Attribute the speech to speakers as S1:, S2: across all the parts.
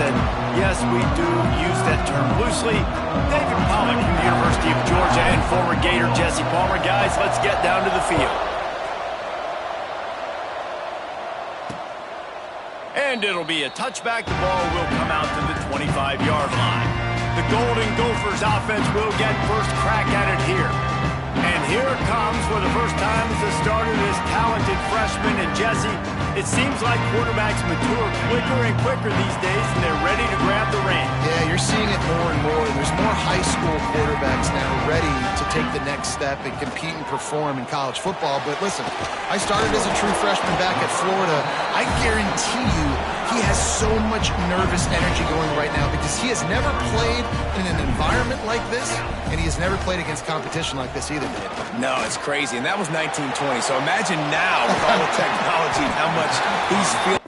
S1: and yes, we do use that term loosely. David Pollock from the University of Georgia and former Gator Jesse Palmer. Guys, let's get down to the field. And it'll be a touchback. The ball will come out to the 25-yard line. The Golden Gophers offense will get first crack at it here. And here it comes for the first time as the starter, this talented freshman. And Jesse, it seems like quarterbacks mature quicker and quicker these days, and they're ready to grab the reins.
S2: Yeah, you're seeing it more and more. There's more high school quarterbacks now ready to take the next step and compete and perform in college football. But listen, I started as a true freshman back at Florida. I guarantee you he has so much nervous energy going right now because he has never played in an environment like this, and he has never played against competition like this either, Dave.
S3: No, it's crazy, and that was 1920. So imagine now with all the technology and how much he's feeling.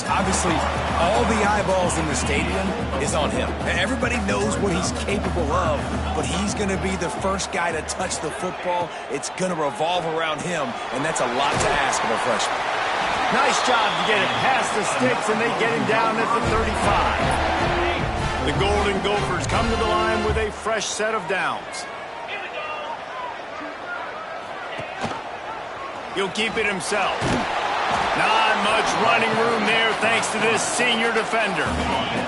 S3: Obviously, all the eyeballs in the stadium is on him. Everybody knows what he's capable of, but he's going to be the first guy to touch the football. It's going to revolve around him, and that's a lot to ask of a freshman.
S1: Nice job to get it past the sticks, and they get him down at the 35. The Golden Gophers come to the line with a fresh set of downs. He'll keep it himself. Not much running room there thanks to this senior defender.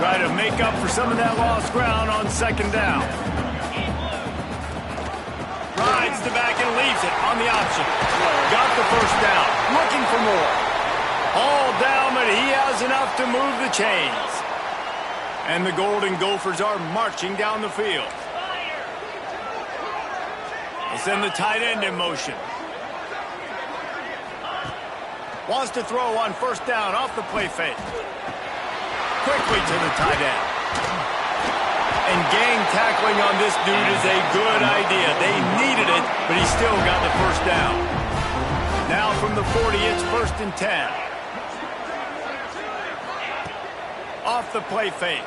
S1: Try to make up for some of that lost ground on second down. Rides the back and leaves it on the option. Got the first down. Looking for more. All down, but he has enough to move the chains. And the Golden Gophers are marching down the field. They send the tight end in motion. Wants to throw on first down off the play fake. Quickly to the tight end. And gang tackling on this dude is a good idea. They needed it, but he still got the first down. Now from the 40, it's 1st and 10. Off the play fake.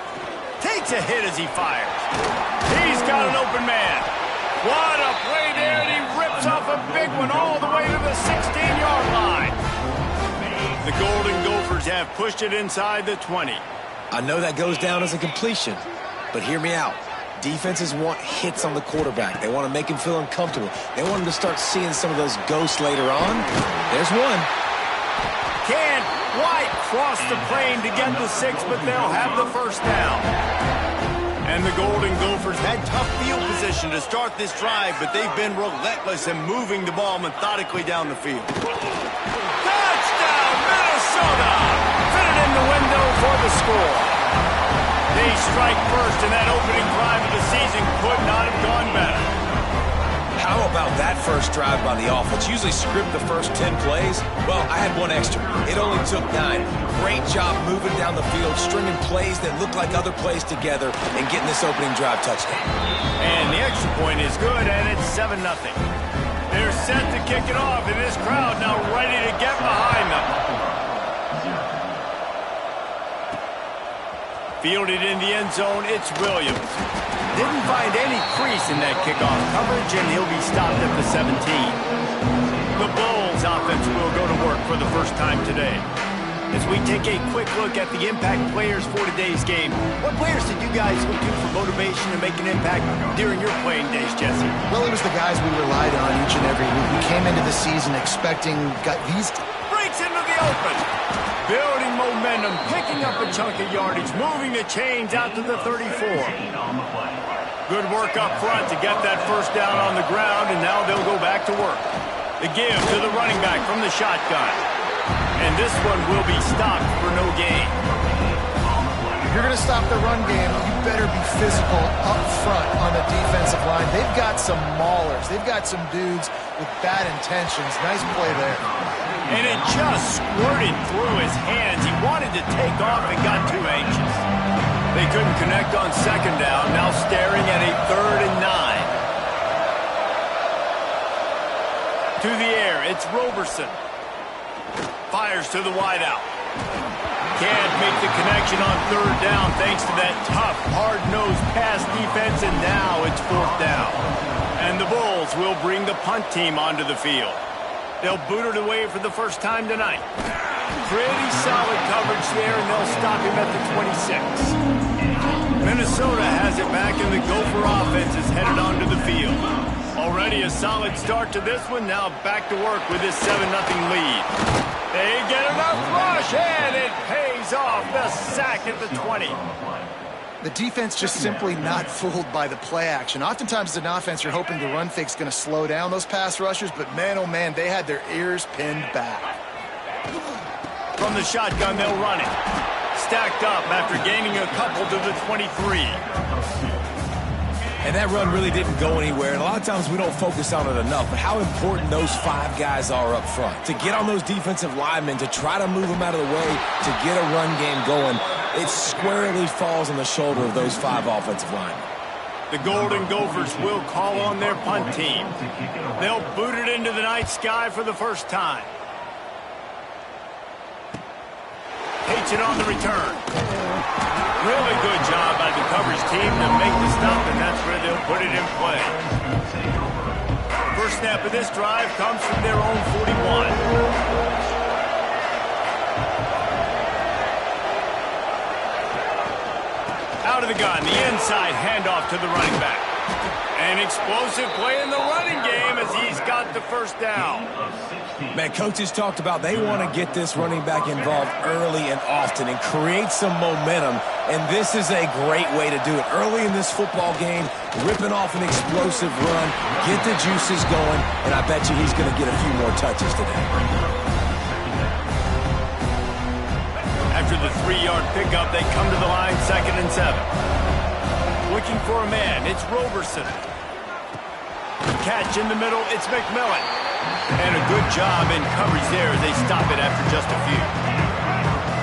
S1: Takes a hit as he fires. He's got an open man. What a play there, and he rips off a big one all the way to the 16-yard line. The Golden Gophers have pushed it inside the 20.
S3: I know that goes down as a completion, but hear me out. Defenses want hits on the quarterback. They want to make him feel uncomfortable. They want him to start seeing some of those ghosts later on. There's one.
S1: Can't quite cross the plane to get the 6, but they'll have the first down. And the Golden Gophers had tough field position to start this drive, but they've been relentless in moving the ball methodically down the field. Touchdown, Minnesota! Fit it in the window for the score. They strike first, and that opening drive of the season could not have gone better.
S3: How about that first drive by the offense? Usually script the first 10 plays. Well, I had one extra. It only took 9. Great job moving down the field, stringing plays that look like other plays together, and getting this opening drive touchdown.
S1: And the extra point is good, and it's 7-0. They're set to kick it off, and this crowd now ready to get behind them. Fielded in the end zone, it's Williams. Didn't find any crease in that kickoff coverage, and he'll be stopped at the 17. The Bulls offense will go to work for the first time today. As we take a quick look at the impact players for today's game, what players did you guys look to for motivation to make an impact during your playing days, Jesse?
S2: Well, it was the guys we relied on each and every week. We came into the season expecting these.
S1: Breaks into the open. Building momentum, picking up a chunk of yardage, moving the chains out to the 34. Good work up front to get that first down on the ground, and now they'll go back to work. The give to the running back from the shotgun. And this one will be stopped for no gain.
S2: If you're going to stop the run game, you better be physical up front on the defensive line. They've got some maulers. They've got some dudes with bad intentions. Nice play there.
S1: And it just squirted through his hands. He wanted to take off and got too anxious. They couldn't connect on second down. Now staring at a 3rd and 9. To the air, it's Roberson. Fires to the wideout. Can't make the connection on 3rd down thanks to that tough, hard-nosed pass defense, and now it's 4th down. And the Bulls will bring the punt team onto the field. They'll boot it away for the first time tonight. Pretty solid coverage there, and they'll stop him at the 26. Minnesota has it back, and the Gopher offense is headed onto the field. Already a solid start to this one. Now back to work with this 7-0 lead. They get enough rush, and it pays off. The sack at the 20.
S2: The defense just simply not fooled by the play action. Oftentimes as an offense, you're hoping the run fake's going to slow down those pass rushers, but man, oh man, they had their ears pinned back.
S1: From the shotgun, they'll run it. Stacked up after gaining a couple to the 23.
S3: And that run really didn't go anywhere, and a lot of times we don't focus on it enough, but how important those 5 guys are up front. To get on those defensive linemen, to try to move them out of the way, to get a run game going, it squarely falls on the shoulder of those 5 offensive linemen.
S1: The Golden Gophers will call on their punt team. They'll boot it into the night sky for the first time. Takes it on the return. Really good job by the coverage team to make the stop, and that's where they'll put it in play. First snap of this drive comes from their own 41. Out of the gun, the inside handoff to the running back. An explosive play in the running game as he's got the first down.
S3: Man, coaches talked about they want to get this running back involved early and often and create some momentum, and this is a great way to do it. Early in this football game, ripping off an explosive run, get the juices going, and I bet you he's going to get a few more touches today.
S1: After the 3-yard pickup, they come to the line, 2nd and 7. Looking for a man, it's Roberson. Catch in the middle, it's McMillan. And a good job in coverage there as they stop it after just a few.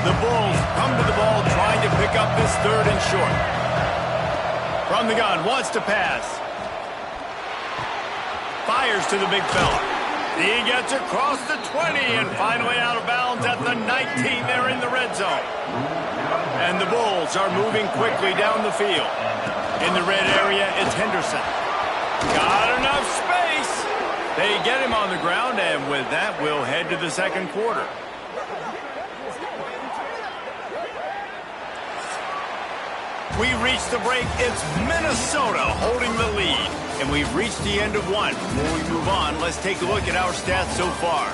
S1: The Bulls come to the ball trying to pick up this 3rd and short. From the gun, wants to pass. Fires to the big fella. He gets across the 20 and finally out of bounds at the 19. They're in the red zone. And the Bulls are moving quickly down the field. In the red area, it's Henderson. Got enough space. They get him on the ground, and with that, we'll head to the 2nd quarter. We reach the break. It's Minnesota holding the lead. And we've reached the end of one. Before we move on, let's take a look at our stats so far.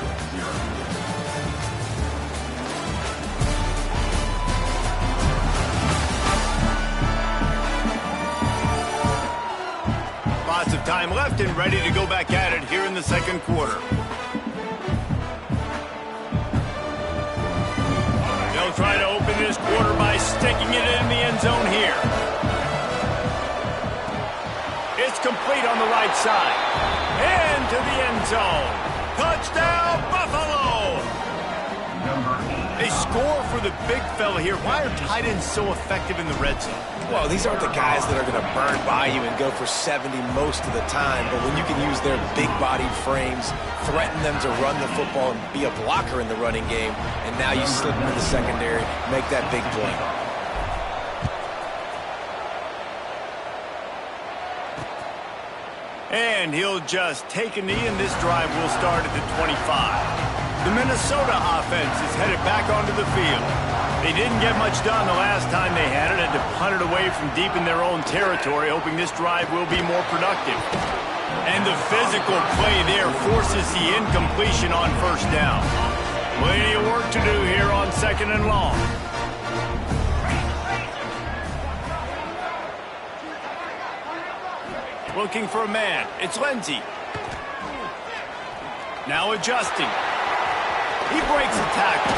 S1: Lots of time left and ready to go back at it here in the 2nd quarter. They'll try to open this quarter by sticking it in the end zone here. It's complete on the right side. Into the end zone. Touchdown, Buffalo! They score for the big fella here. Why are tight ends so effective in the red zone?
S3: Well, these aren't the guys that are going to burn by you and go for 70 most of the time, but when you can use their big-bodied frames, threaten them to run the football and be a blocker in the running game, and now you slip them in the secondary, make that big play.
S1: And he'll just take a knee, and this drive will start at the 25. The Minnesota offense is headed back onto the field. They didn't get much done the last time they had it, had to punt it away from deep in their own territory, hoping this drive will be more productive. And the physical play there forces the incompletion on 1st down. Plenty of work to do here on 2nd and long. Looking for a man. It's Lindsey. Now adjusting. He breaks the tackle.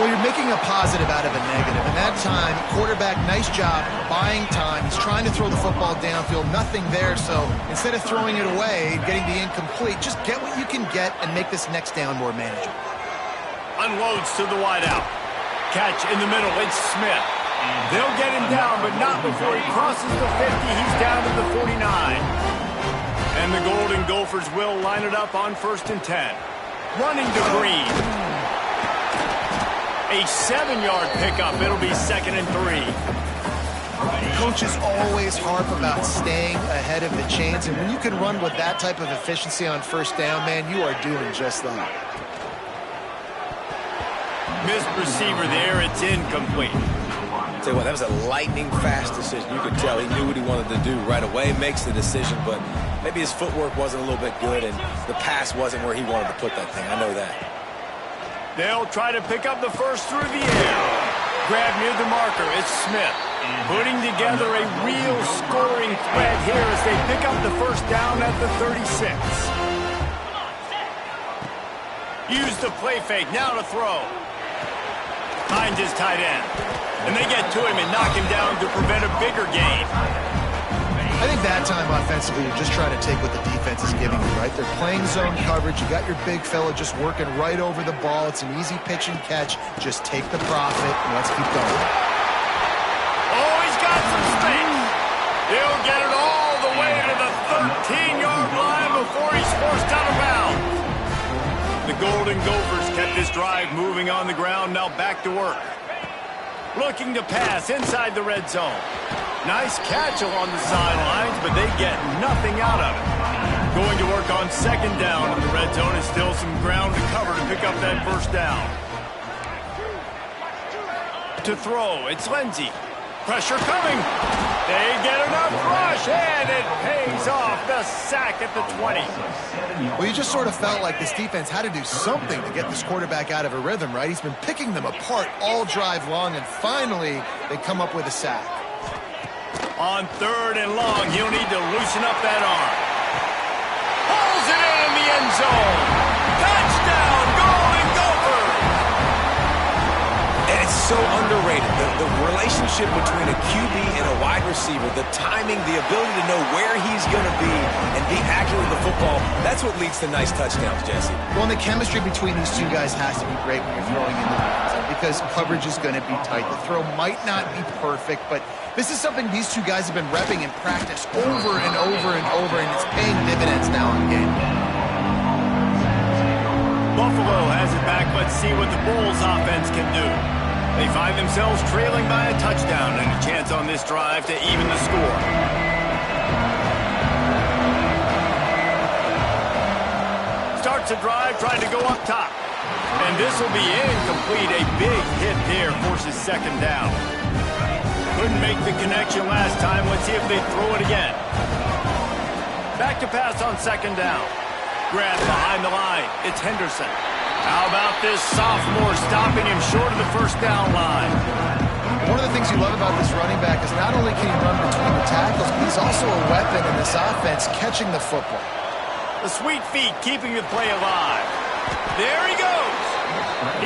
S2: Well, you're making a positive out of a negative. And that time, quarterback, nice job buying time. He's trying to throw the football downfield. Nothing there. So instead of throwing it away, getting the incomplete, just get what you can get and make this next down more manageable.
S1: Unloads to the wideout. Catch in the middle. It's Smith. They'll get him down, but not before he crosses the 50. He's down to the 49. And the Golden Gophers will line it up on 1st and 10. Running to Green. A 7-yard pickup. It'll be 2nd and 3.
S2: Coaches always harp about staying ahead of the chains, and when you can run with that type of efficiency on 1st down, man, you are doing just that.
S1: Missed receiver there. It's incomplete.
S3: Tell you what, that was a lightning-fast decision. You could tell he knew what he wanted to do right away, makes the decision, but maybe his footwork wasn't a little bit good, and the pass wasn't where he wanted to put that thing. I know that.
S1: They'll try to pick up the first through the air. Grab near the marker. It's Smith. Putting together a real scoring threat here as they pick up the first down at the 36. Use the play fake. Now to throw. Finds his tight end. And they get to him and knock him down to prevent a bigger gain.
S2: I think that time offensively, you're just trying to take what the defense is giving you, right? They're playing zone coverage. You got your big fella just working right over the ball. It's an easy pitch and catch. Just take the profit and let's keep going.
S1: Oh, he's got some space. He'll get it all the way to the 13-yard line before he's forced out of bounds. The Golden Gophers kept this drive moving on the ground. Now back to work. Looking to pass inside the red zone. Nice catch along the sidelines, but they get nothing out of it. Going to work on 2nd down in the red zone. Is still some ground to cover to pick up that first down. To throw, it's Lindsey. Pressure coming. They get enough rush, and it pays off. The sack at the 20.
S2: Well, you just sort of felt like this defense had to do something to get this quarterback out of a rhythm, right? He's been picking them apart all drive long, and finally they come up with a sack.
S1: On 3rd and long, he'll need to loosen up that arm. Pulls it in the end zone. Touchdown, Golden Gophers!
S3: And it's so underrated. The relationship between a QB and a wide receiver, the timing, the ability to know where he's going to be and be accurate with the football, that's what leads to nice touchdowns, Jesse.
S2: Well, and the chemistry between these two guys has to be great when you're throwing in the red zone because coverage is going to be tight. The throw might not be perfect, but this is something these two guys have been repping in practice over and over and over, and it's paying dividends now in game.
S1: Buffalo has it back. Let's see what the Bulls offense can do. They find themselves trailing by a touchdown and a chance on this drive to even the score. Starts a drive trying to go up top. And this will be incomplete. A big hit there forces 2nd down. Couldn't make the connection last time. Let's see if they throw it again. Back to pass on 2nd down. Grab behind the line. It's Henderson. How about this sophomore stopping him short of the 1st down line?
S2: One of the things you love about this running back is not only can he run between the tackles, but he's also a weapon in this offense catching the football.
S1: The sweet feet keeping the play alive. There he goes.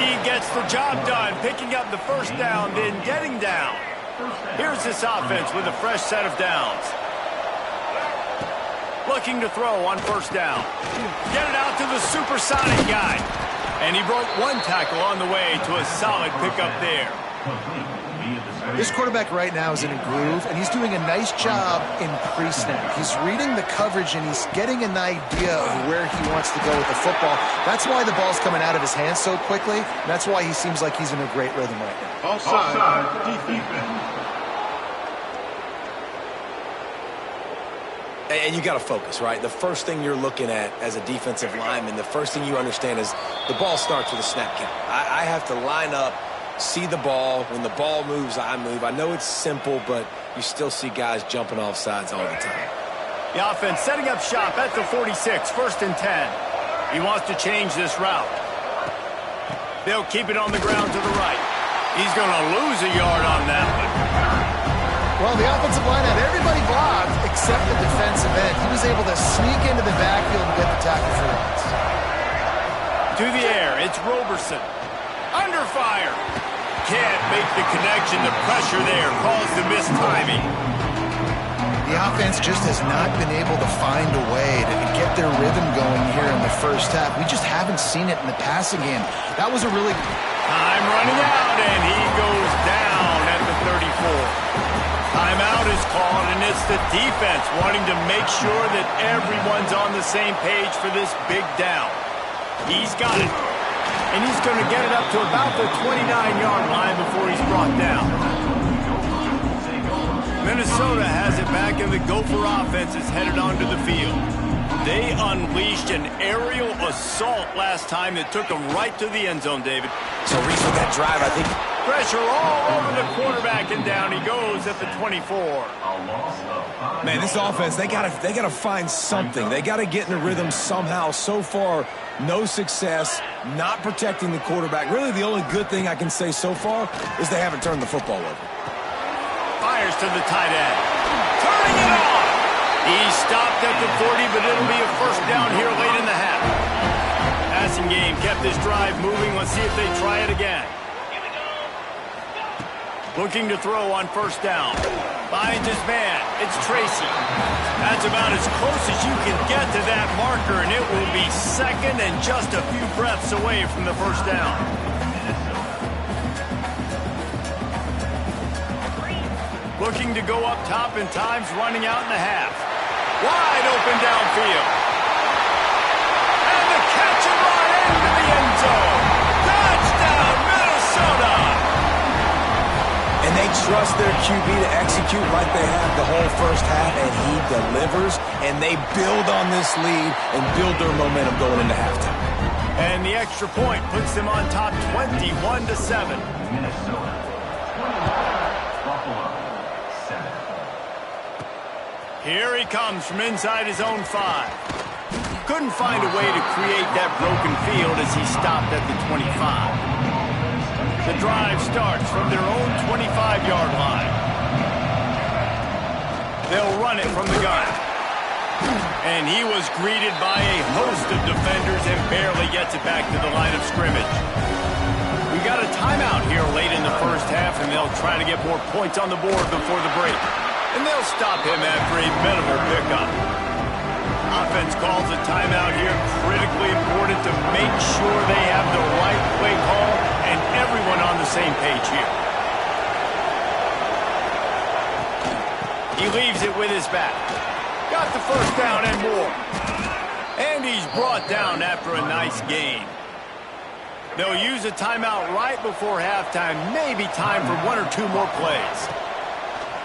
S1: He gets the job done, picking up the 1st down, then getting down. Here's this offense with a fresh set of downs. Looking to throw on 1st down. Get it out to the supersonic guy. And he broke one tackle on the way to a solid pickup there.
S2: This quarterback right now is in a groove, and he's doing a nice job in pre-snap. He's reading the coverage, and he's getting an idea of where he wants to go with the football. That's why the ball's coming out of his hands so quickly, and that's why he seems like he's in a great rhythm right now.
S4: Offside, defense.
S3: And you got to focus, right? The first thing you're looking at as a defensive lineman, the first thing you understand is the ball starts with a snap count. I have to line up, see the ball. When the ball moves, I move. I know it's simple, but you still see guys jumping off sides all the time.
S1: The offense setting up shop at the 46, 1st and 10. He wants to change this route. They'll keep it on the ground to the right. He's going to lose a yard on that one.
S2: Well, the offensive line had everybody blocked except the defensive end. He was able to sneak into the backfield and get the tackle for loss.
S1: To the air, it's Roberson. Under fire. Can't make the connection. The pressure there caused the missed timing.
S2: The offense just has not been able to find a way to get their rhythm going here in the first half. We just haven't seen it in the passing game. That was a really...
S1: Time running out, and he goes down at the 34. Timeout is called, and it's the defense wanting to make sure that everyone's on the same page for this big down. He's got it, and he's going to get it up to about the 29-yard line before he's brought down. Minnesota has it back, and the Gopher offense is headed onto the field. They unleashed an aerial assault last time that took them right to the end zone, David.
S3: So, Reese, with that drive, I think...
S1: Pressure all over the quarterback, and down he goes at the 24.
S3: Man, this offense, they gotta find something. They gotta get in the rhythm somehow. So far, no success, not protecting the quarterback. Really, the only good thing I can say so far is they haven't turned the football over.
S1: Fires to the tight end. Turning it on. He stopped at the 40, but it'll be a first down here late in the half. Passing game kept this drive moving. Let's see if they try it again. Looking to throw on first down. Finds his man. It's Tracy. That's about as close as you can get to that marker, and it will be second and just a few breaths away from the first down. Looking to go up top, and time's running out in the half. Wide open downfield. And the catch and run into the end zone. Touchdown, Minnesota!
S3: And they trust their QB to execute like they have the whole first half, and he delivers, and they build on this lead and build their momentum going into halftime.
S1: And the extra point puts them on top 21-7. Here he comes from inside his own 5. Couldn't find a way to create that broken field as he stopped at the 25. The drive starts from their own 25-yard line. They'll run it from the gun. And he was greeted by a host of defenders and barely gets it back to the line of scrimmage. We got a timeout here late in the first half, and they'll try to get more points on the board before the break. And they'll stop him after a minimal pickup. Offense calls a timeout here, critically important to make sure they have the right play call and everyone on the same page here. He leaves it with his back. Got the first down and more. And he's brought down after a nice gain. They'll use a timeout right before halftime, maybe time for 1 or 2 more plays.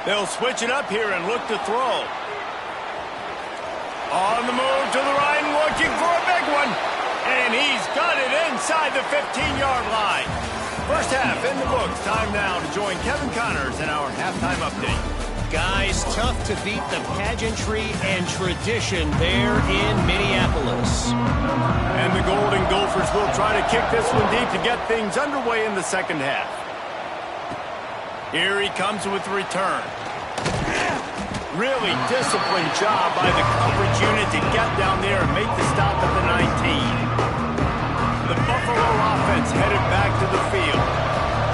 S1: They'll switch it up here and look to throw. On the move to the right and looking for a big one. And he's got it inside the 15-yard line. First half in the books. Time now to join Kevin Connors in our halftime update.
S5: Guys, tough to beat the pageantry and tradition there in Minneapolis.
S1: And the Golden Gophers will try to kick this one deep to get things underway in the second half. Here he comes with the return. Really disciplined job by the coverage unit to get down there and make the stop at the 19. The Buffalo offense headed back to the field.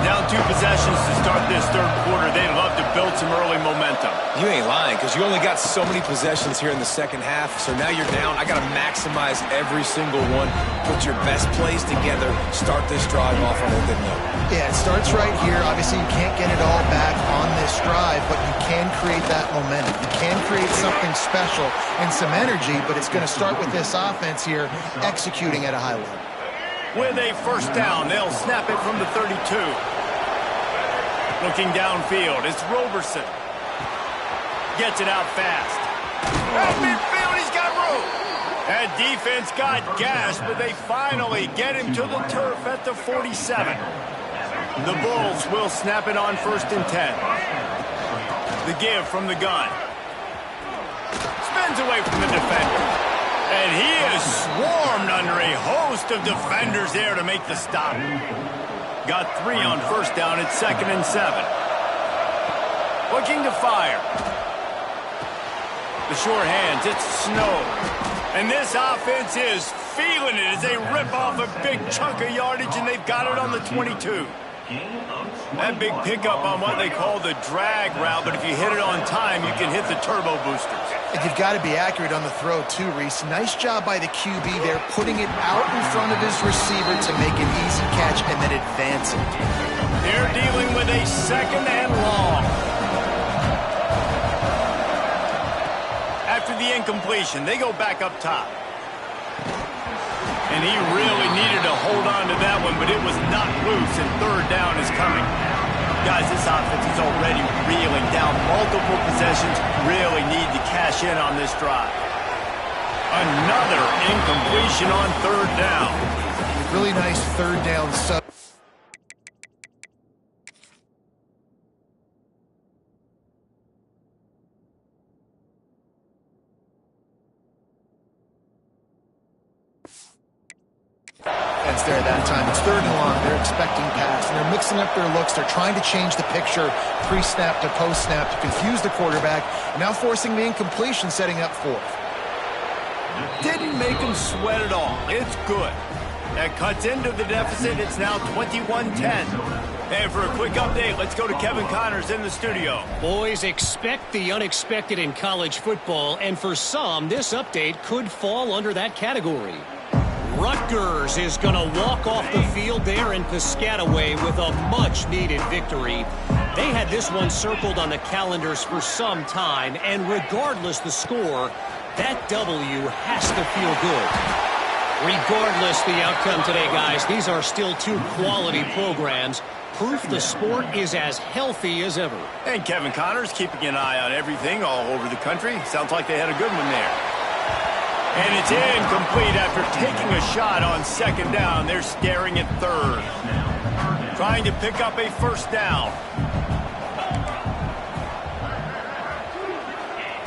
S1: Down 2 possessions to start this third quarter. They'd love to build some early momentum.
S3: You ain't lying, because you only got so many possessions here in the second half, so now you're down. I got to maximize every single one. Put your best plays together. Start this drive off on a good note.
S2: Yeah, it starts right here. Obviously, you can't get it all back on this drive, but you can create that momentum. You can create something special and some energy, but it's going to start with this offense here executing at a high level.
S1: With a first down, they'll snap it from the 32. Looking downfield, it's Roberson. Gets it out fast. At midfield, he's got room. That defense got gashed, but they finally get him to the turf at the 47. The Bulls will snap it on 1st and 10. The give from the gun. Spins away from the defender. And he is swarmed under a host of defenders there to make the stop. Got 3 on first down at 2nd and 7. Looking to fire. The short hands, it's Snow. And this offense is feeling it as they rip off a big chunk of yardage, and they've got it on the 22. That big pickup on what they call the drag route, but if you hit it on time, you can hit the turbo boosters.
S2: And you've got to be accurate on the throw, too, Reese. Nice job by the QB there, putting it out in front of his receiver to make an easy catch and then advance it.
S1: They're dealing with a second and long. After the incompletion, they go back up top. And he really needed to hold on to that one, but it was not loose, and third down is coming. Guys, this offense is already reeling down multiple possessions. Really need to cash in on this drive. Another incompletion on third down.
S2: Really nice third down sub. There at that time. It's third and long. They're expecting pass, and they're mixing up their looks. They're trying to change the picture pre-snap to post-snap to confuse the quarterback, and now forcing the incompletion, setting up fourth.
S1: Didn't make him sweat at all. It's good. That cuts into the deficit. It's now 21-10. And for a quick update, let's go to Kevin Connors in the studio.
S5: Boys, expect the unexpected in college football, and for some, this update could fall under that category. Rutgers is going to walk off the field there in Piscataway with a much-needed victory. They had this one circled on the calendars for some time, and regardless the score, that W has to feel good. Regardless the outcome today, guys, these are still two quality programs. Proof the sport is as healthy as ever.
S1: And Kevin Connors keeping an eye on everything all over the country. Sounds like they had a good one there. And it's incomplete after taking a shot on second down. They're staring at third. Trying to pick up a first down.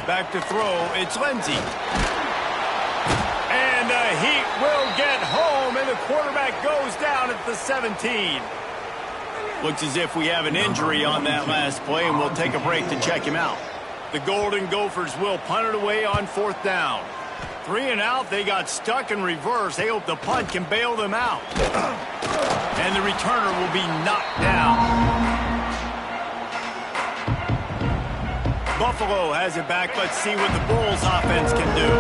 S1: Back to throw. It's Lindsey. And the Heat will get home, and the quarterback goes down at the 17. Looks as if we have an injury on that last play, and we'll take a break to check him out. The Golden Gophers will punt it away on fourth down. 3 and out, they got stuck in reverse. They hope the punt can bail them out. And the returner will be knocked down. Buffalo has it back. Let's see what the Bulls offense can do.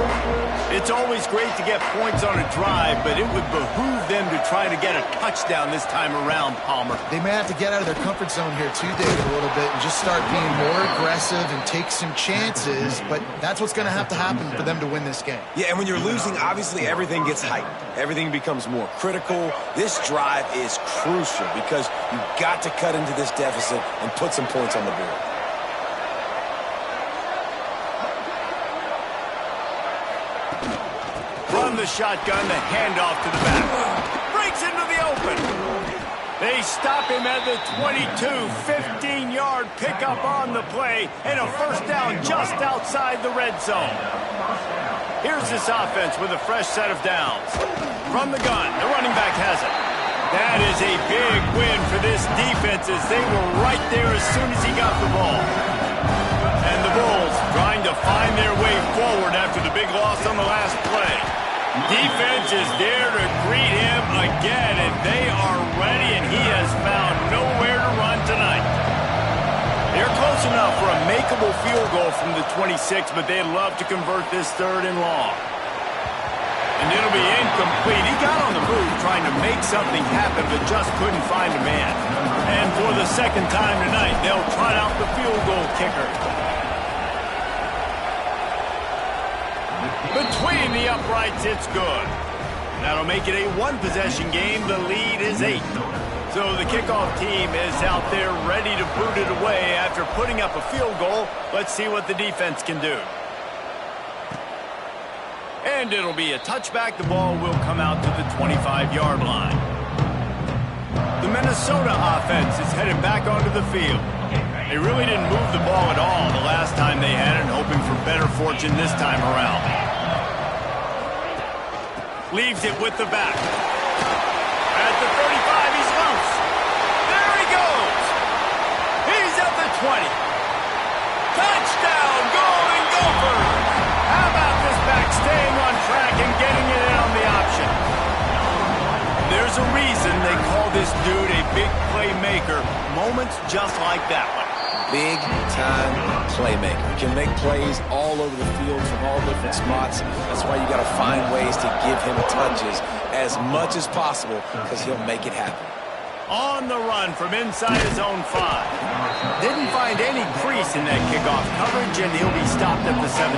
S1: It's always great to get points on a drive, but it would behoove them to try to get a touchdown this time around, Palmer.
S2: They may have to get out of their comfort zone here too, David, a little bit and just start being more aggressive and take some chances, but that's what's going to have to happen for them to win this game.
S3: Yeah, and when you're losing, obviously everything gets heightened. Everything becomes more critical. This drive is crucial because you've got to cut into this deficit and put some points on the board.
S1: The shotgun, the handoff to the back. Breaks into the open. They stop him at the 22, 15-yard pickup on the play, and a first down just outside the red zone. Here's this offense with a fresh set of downs. From the gun, the running back has it. That is a big win for this defense as they were right there as soon as he got the ball. And the Bulls trying to find their way forward after the big loss on the last play. Defense is there to greet him again, and they are ready, and he has found nowhere to run tonight. They're close enough for a makeable field goal from the 26, but they'd love to convert this third and long. And it'll be incomplete. He got on the move trying to make something happen, but just couldn't find a man. And for the second time tonight, they'll trot out the field goal kicker. Between the uprights, it's good. That'll make it a one-possession game. The lead is 8. So the kickoff team is out there ready to boot it away after putting up a field goal. Let's see what the defense can do. And it'll be a touchback. The ball will come out to the 25-yard line. The Minnesota offense is headed back onto the field. They really didn't move the ball at all the last time they had it, and hoping for better fortune this time around. Leaves it with the back. At the 35, he's loose. There he goes. He's at the 20. Touchdown, Golden Gophers. How about this back staying on track and getting it in on the option? this dude a big playmaker. Moments just like that one.
S3: Big-time playmaker. Can make plays all over the field from all different spots. That's why you got to find ways to give him touches as much as possible because he'll make it happen.
S1: On the run from inside his own 5. Didn't find any crease in that kickoff coverage, and he'll be stopped at the 17.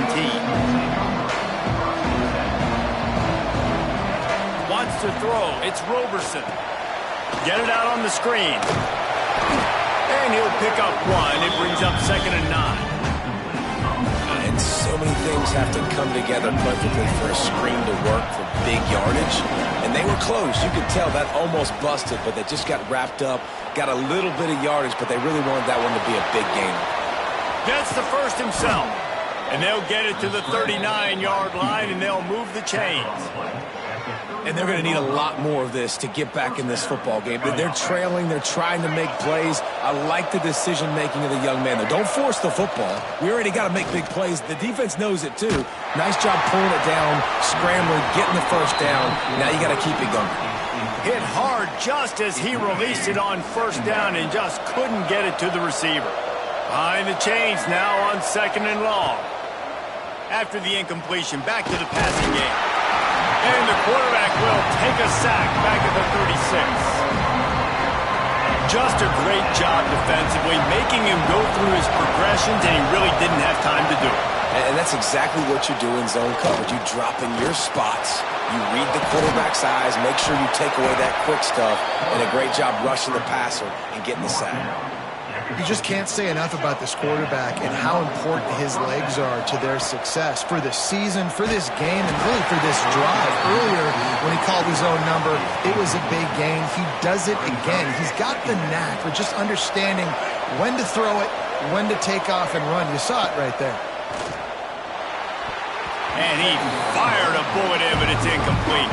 S1: Wants to throw. It's Roberson. Get it out on the screen. And he'll pick up 1. It brings up 2nd and 9.
S3: And so many things have to come together perfectly for a screen to work for big yardage. And they were close. You could tell that almost busted, but they just got wrapped up, got a little bit of yardage, but they really wanted that one to be a big game.
S1: Gets the first himself. And they'll get it to the 39-yard line, and they'll move the chains.
S3: And they're going to need a lot more of this to get back in this football game. They're trailing. They're trying to make plays. I like the decision-making of the young man. Don't force the football. We already got to make big plays. The defense knows it, too. Nice job pulling it down, scrambling, getting the first down. Now you got to keep it going.
S1: Hit hard just as he released it on first down and just couldn't get it to the receiver. Behind the chains now on 2nd and long. After the incompletion, back to the passing game. And the quarterback will take a sack back at the 36. Just a great job defensively, making him go through his progressions, and he really didn't have time to do it.
S3: And that's exactly what you do in zone coverage. You drop in your spots, you read the quarterback's eyes, make sure you take away that quick stuff, and a great job rushing the passer and getting the sack.
S2: You just can't say enough about this quarterback and how important his legs are to their success for the season, for this game, and really for this drive. Earlier, when he called his own number, it was a big gain. He does it again. He's got the knack for just understanding when to throw it, when to take off and run. You saw it right there.
S1: And he fired a bullet in, but it's incomplete.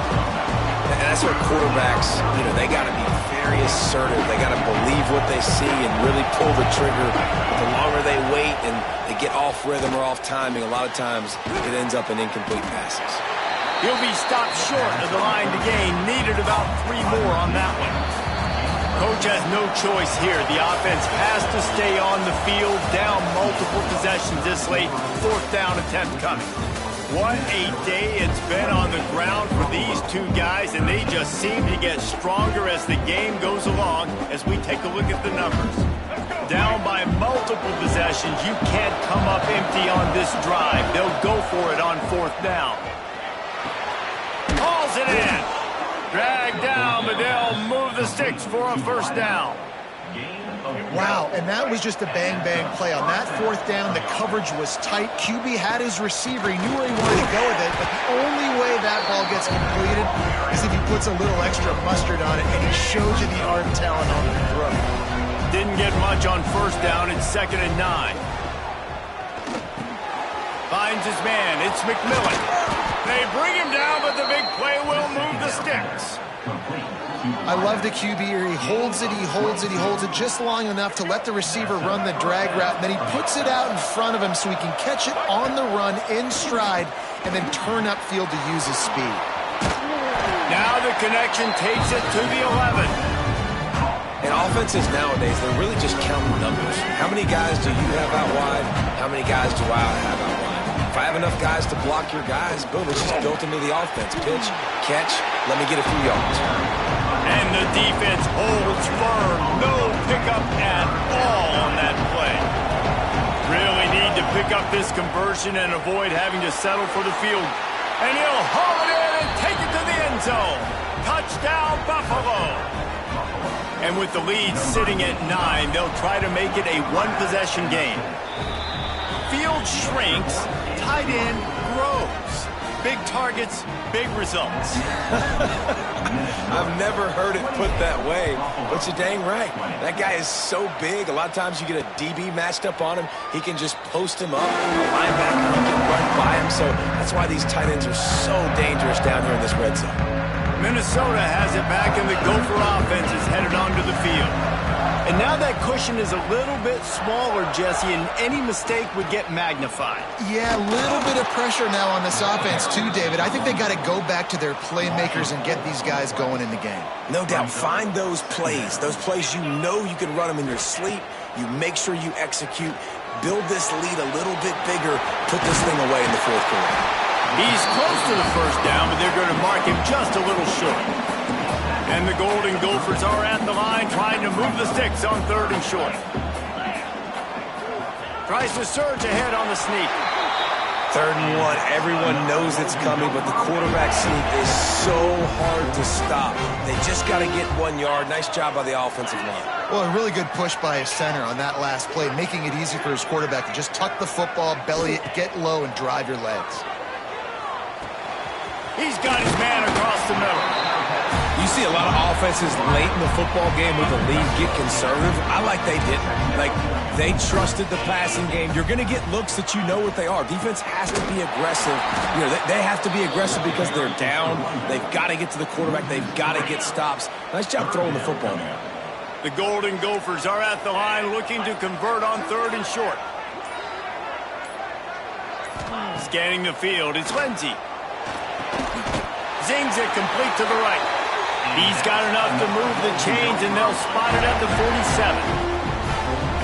S3: And that's where quarterbacks, they got to be very assertive. They got to believe what they see and really pull the trigger. The longer they wait and they get off rhythm or off timing, a lot of times it ends up in incomplete passes.
S1: He'll be stopped short of the line to gain. Needed about 3 more on that one. Coach has no choice here. The offense has to stay on the field, down multiple possessions this late. 4th down attempt coming. What a day it's been on the ground for these two guys, and they just seem to get stronger as the game goes along as we take a look at the numbers. Down by multiple possessions, you can't come up empty on this drive. They'll go for it on 4th down. Hauls it in. Dragged down, but they'll move the sticks for a 1st down.
S2: Wow, and that was just a bang-bang play. On that 4th down, the coverage was tight. QB had his receiver. He knew where he wanted to go with it, but the only way that ball gets completed is if he puts a little extra mustard on it, and he shows you the arm talent on the throw.
S1: Didn't get much on 1st down. It's 2nd and 9. Finds his man. It's McMillan. They bring him down, but the big play will move the sticks.
S2: I love the QB here. He holds it, he holds it, he holds it just long enough to let the receiver run the drag route, and then he puts it out in front of him so he can catch it on the run in stride and then turn upfield to use his speed.
S1: Now the connection takes it to the 11.
S3: And offenses nowadays, they're really just counting numbers. How many guys do you have out wide? How many guys do I have out wide? If I have enough guys to block your guys, boom, it's just built into the offense. Pitch, catch, let me get a few yards.
S1: And the defense holds firm. No pickup at all on that play. Really need to pick up this conversion and avoid having to settle for the field. And he'll haul it in and take it to the end zone. Touchdown, Buffalo. And with the lead sitting at 9, they'll try to make it a 1-possession game. Field shrinks, tight end grows. Big targets, big results.
S3: I've never heard it put that way, but you're dang right. That guy is so big. A lot of times you get a DB matched up on him. He can just post him up. A linebacker can run by him. So that's why these tight ends are so dangerous down here in this red zone.
S1: Minnesota has it back, and the Gopher offense is headed onto the field. And now that cushion is a little bit smaller, Jesse, and any mistake would get magnified.
S2: Yeah, a little bit of pressure now on this offense too, David. I think they got to go back to their playmakers and get these guys going in the game.
S3: No doubt. Find those plays you know you can run them in your sleep. You make sure you execute. Build this lead a little bit bigger. Put this thing away in the fourth quarter.
S1: He's close to the first down, but they're going to mark him just a little short. And the Golden Gophers are at the line trying to move the sticks on 3rd and short. Tries to surge ahead on the sneak.
S3: 3rd and 1. Everyone knows it's coming, but the quarterback sneak is so hard to stop. They just got to get 1 yard. Nice job by the offensive line.
S2: Well, a really good push by his center on that last play, making it easy for his quarterback to just tuck the football, belly it, get low, and drive your legs.
S1: He's got his man across the middle.
S3: You see a lot of offenses late in the football game with the lead get conservative. I like they didn't. Like, they trusted the passing game. You're going to get looks that you know what they are. Defense has to be aggressive. You know, they have to be aggressive because they're down. They've got to get to the quarterback. They've got to get stops. Nice job throwing the football now.
S1: The Golden Gophers are at the line looking to convert on 3rd and short. Scanning the field, it's Lindsey. Zings it complete to the right. He's got enough to move the chains, and they'll spot it at the 47.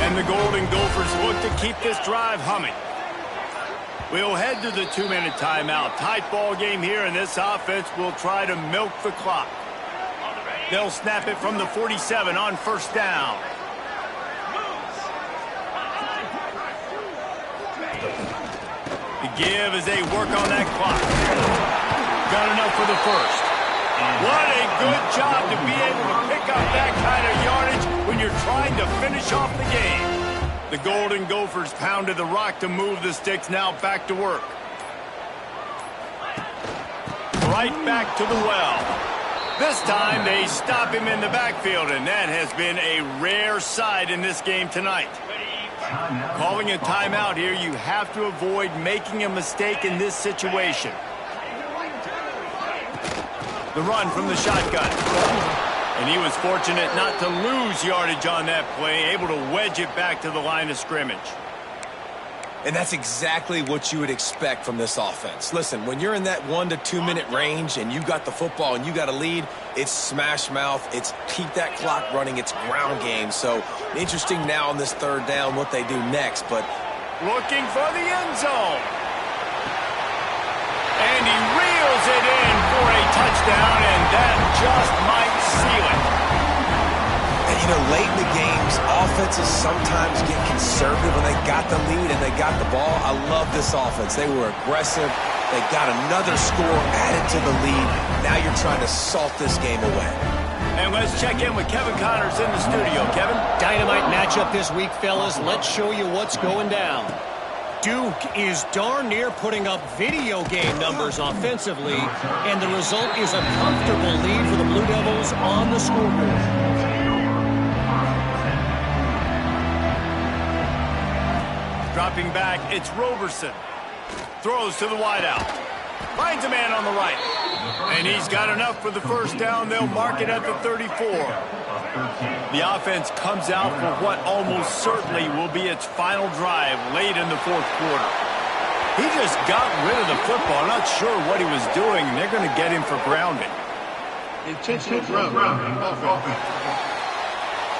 S1: And the Golden Gophers look to keep this drive humming. We'll head to the 2-minute timeout. Tight ball game here, and this offense will try to milk the clock. They'll snap it from the 47 on 1st down. The give as they work on that clock. Got enough for the first. What a good job to be able to pick up that kind of yardage when you're trying to finish off the game. The Golden Gophers pounded the rock to move the sticks, now back to work. Right back to the well. This time they stop him in the backfield, and that has been a rare sight in this game tonight. Calling a timeout here, you have to avoid making a mistake in this situation. The run from the shotgun. And he was fortunate not to lose yardage on that play, able to wedge it back to the line of scrimmage.
S3: And that's exactly what you would expect from this offense. Listen, when you're in that 1 to 2 minute range and you got the football and you got a lead, it's smash mouth, it's keep that clock running, it's ground game. So interesting now on this 3rd down what they do next, but
S1: looking for the end zone. And he reels it in for a touchdown, and that just might seal it.
S3: And, you know, late in the games, offenses sometimes get conservative when they got the lead and they got the ball. I love this offense. They were aggressive. They got another score added to the lead. Now you're trying to salt this game away.
S1: And let's check in with Kevin Connors in the studio. Kevin?
S5: Dynamite matchup this week, fellas. Let's show you what's going down. Duke is darn near putting up video game numbers offensively, and the result is a comfortable lead for the Blue Devils on the scoreboard.
S1: Dropping back, it's Roberson. Throws to the wideout. Finds a man on the right. And he's got enough for the first down. They'll mark it at the 34. The offense comes out for what almost certainly will be its final drive late in the 4th quarter. He just got rid of the football. I'm not sure what he was doing, and they're going to get him for grounding.
S4: Intentional grounding.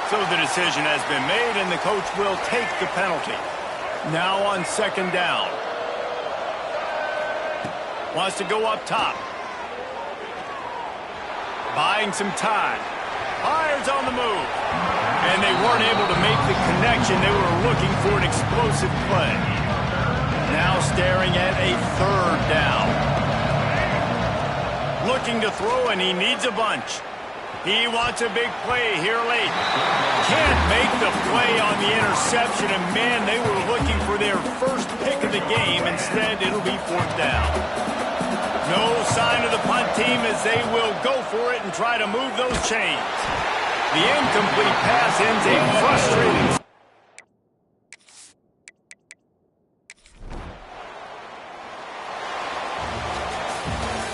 S1: So the decision has been made, and the coach will take the penalty. Now on 2nd down. Wants to go up top. Buying some time. Fires on the move. And they weren't able to make the connection. They were looking for an explosive play. Now staring at a 3rd down. Looking to throw, and he needs a bunch. He wants a big play here late. Can't make the play on the interception, and man, they were looking for their first pick of the game. Instead, it'll be 4th down. No sign of the punt team as they will go for it and try to move those chains. The incomplete pass ends a frustrating.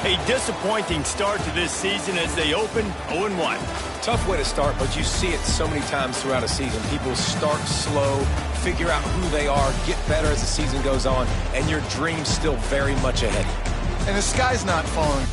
S1: A disappointing start to this season as they open 0-1.
S3: Tough way to start, but you see it so many times throughout a season. People start slow, figure out who they are, get better as the season goes on, and your dream's still very much ahead.
S2: And the sky's not falling.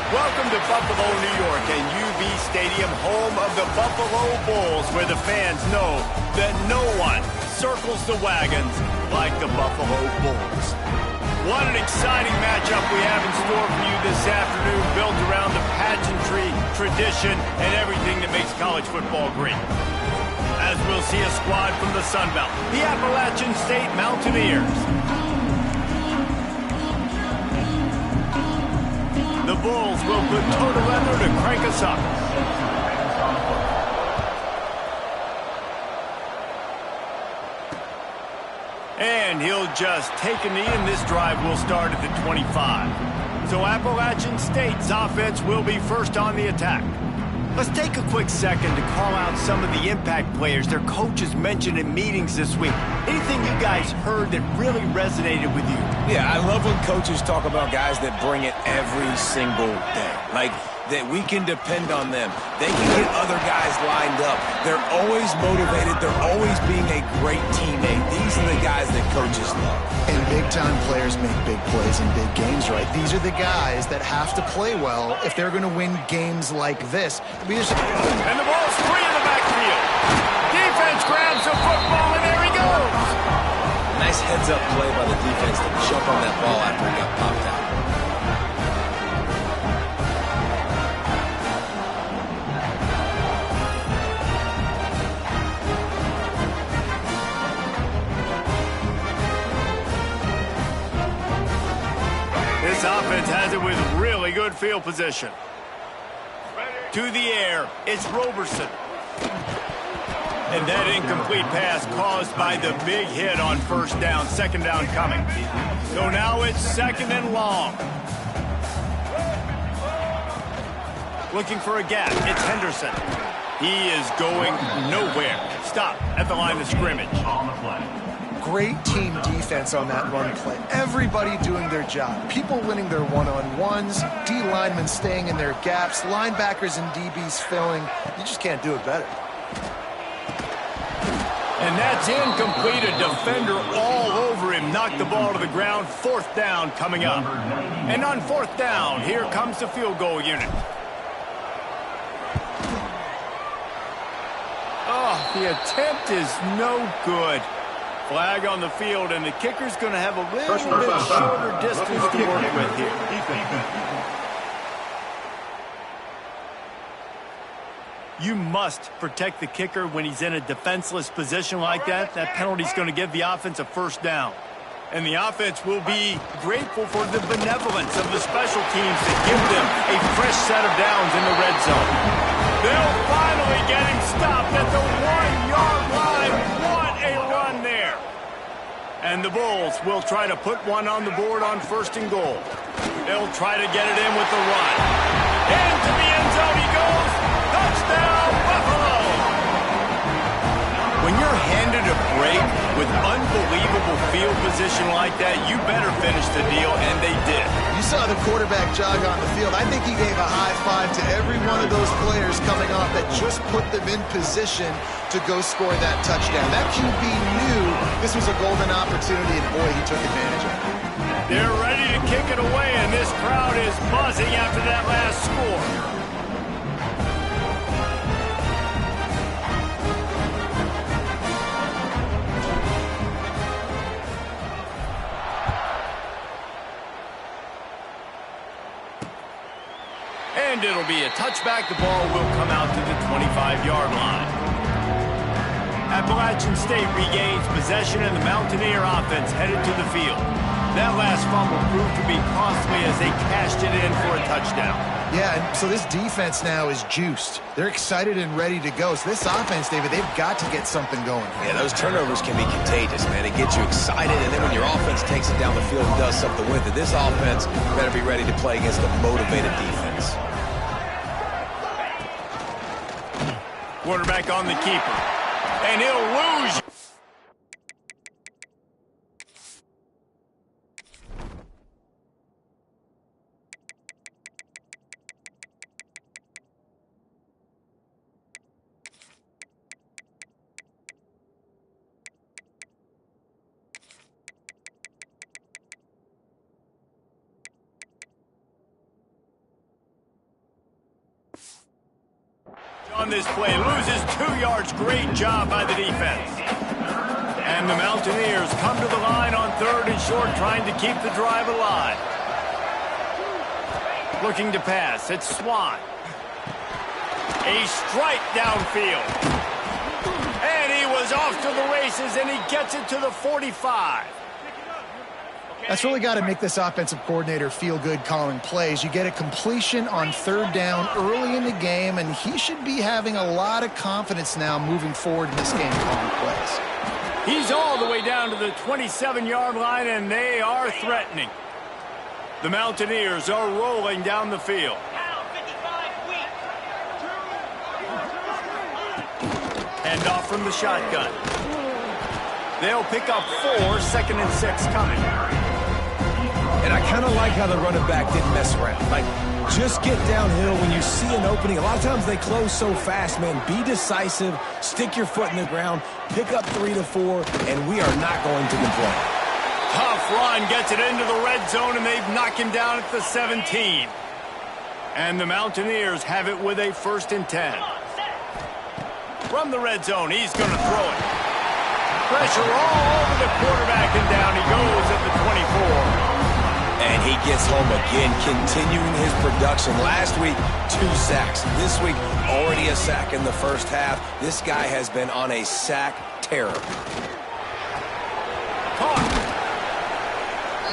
S1: Welcome to Buffalo, New York, and UB Stadium, home of the Buffalo Bulls, where the fans know that no one circles the wagons like the Buffalo Bulls. What an exciting matchup we have in store for you this afternoon, built around the pageantry, tradition, and everything that makes college football great. As we'll see a squad from the Sun Belt, the Appalachian State Mountaineers. The Bulls will put total leather to crank us up. And he'll just take a knee, and this drive will start at the 25. So Appalachian State's offense will be first on the attack. Let's take a quick second to call out some of the impact players their coaches mentioned in meetings this week. Anything you guys heard that really resonated with you?
S3: Yeah, I love when coaches talk about guys that bring it every single day. Like, that we can depend on them. They can get other guys lined up. They're always motivated. They're always being a great teammate. These are the guys that coaches love.
S2: And big-time players make big plays in big games, right? These are the guys that have to play well if they're going to win games like this.
S1: And the ball's free in the backfield. Defense grabs the football, and there he goes.
S3: Nice heads-up play by the defense to jump on that ball after he got popped out.
S1: This offense has it with really good field position. To the air, it's Roberson. And that incomplete pass caused by the big hit on first down, second down coming. So now it's second and long. Looking for a gap, it's Henderson. He is going nowhere. Stop at the line of scrimmage. On the play.
S2: Great team defense on that run play. Everybody doing their job. People winning their one-on-ones, D linemen staying in their gaps, linebackers and DBs filling. You just can't do it better.
S1: And that's incomplete. A defender all over him. Knocked the ball to the ground. Fourth down coming up. And on fourth down, here comes the field goal unit. Oh, the attempt is no good. Flag on the field, and the kicker's going to have a little bit shorter distance to work with here. You must protect the kicker when he's in a defenseless position like that. That penalty's going to give the offense a first down. And the offense will be grateful for the benevolence of the special teams that give them a fresh set of downs in the red zone. They'll finally get him stopped at the 1-yard line. What a run there. And the Bulls will try to put one on the board on first and goal. They'll try to get it in with the run. Into the end zone he goes. Touchdown, Buffalo! When you're handed a break with unbelievable field position like that, you better finish the deal, and they did.
S2: You saw the quarterback jog on the field. I think he gave a high five to every one of those players coming off that just put them in position to go score that touchdown. That QB knew this was a golden opportunity, and boy, he took advantage of it.
S1: They're ready to kick it away, and this crowd is buzzing after that last score. it'll be a touchback. The ball will come out to the 25-yard line. Appalachian State regains possession, and the Mountaineer offense headed to the field. That last fumble proved to be costly as they cashed it in for a touchdown.
S2: Yeah, and so this defense now is juiced. They're excited and ready to go. So this offense, David, they've got to get something going.
S3: Yeah, those turnovers can be contagious, man. It gets you excited, and then when your offense takes it down the field and does something with it, this offense better be ready to play against a motivated defense.
S1: Quarterback on the keeper, and he'll lose. On this play, loses 2 yards. Great job by the defense. And the Mountaineers come to the line on 3rd and short, trying to keep the drive alive. Looking to pass, it's Swan. A strike downfield. And he was off to the races, and he gets it to the 45.
S2: That's really got to make this offensive coordinator feel good calling plays. You get a completion on 3rd down early in the game, and he should be having a lot of confidence now moving forward in this game calling plays.
S1: He's all the way down to the 27-yard line, and they are threatening. The Mountaineers are rolling down the field. Hand off from the shotgun. They'll pick up 4, 2nd and 6 coming.
S3: And I kind of like how the running back didn't mess around. Like, just get downhill when you see an opening. A lot of times they close so fast, man. Be decisive, stick your foot in the ground, pick up 3 to 4, and we are not going to complain.
S1: Tough run gets it into the red zone, and they've knocked him down at the 17. And the Mountaineers have it with a 1st and 10. From the red zone, he's going to throw it. Pressure all over the quarterback, and down he goes at the 24.
S3: And he gets home again, continuing his production. Last week, 2 sacks. This week, already a sack in the first half. This guy has been on a sack terror.
S1: Caught.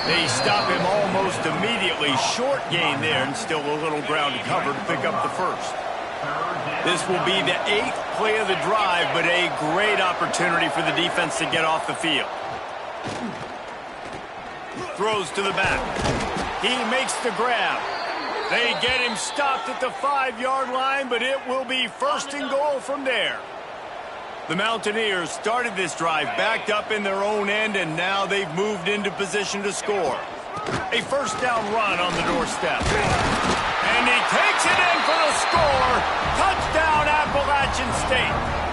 S1: They stop him almost immediately. Short gain there, and still a little ground to cover to pick up the 1st. This will be the 8th play of the drive, but a great opportunity for the defense to get off the field. Throws to the back. He makes the grab. They get him stopped at the 5-yard line, but it will be 1st and goal from there. The Mountaineers started this drive backed up in their own end, and now they've moved into position to score. A 1st down run on the doorstep. And he takes it in for the score. Touchdown, Appalachian State.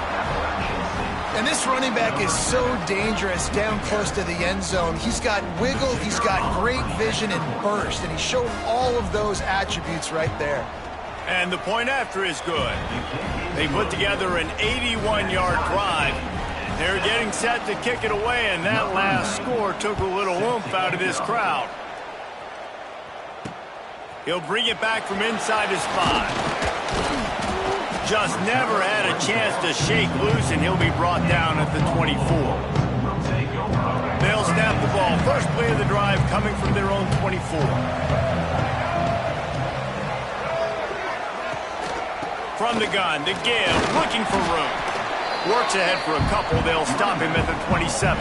S2: And this running back is so dangerous down close to the end zone. He's got wiggle, he's got great vision and burst, and he showed all of those attributes right there.
S1: And the point after is good. They put together an 81-yard drive. They're getting set to kick it away, and that last score took a little oomph out of this crowd. He'll bring it back from inside his 5. Just never had a chance to shake loose, and he'll be brought down at the 24. They'll snap the ball. First play of the drive coming from their own 24. From the gun, to give, looking for room. Works ahead for a couple. They'll stop him at the 27.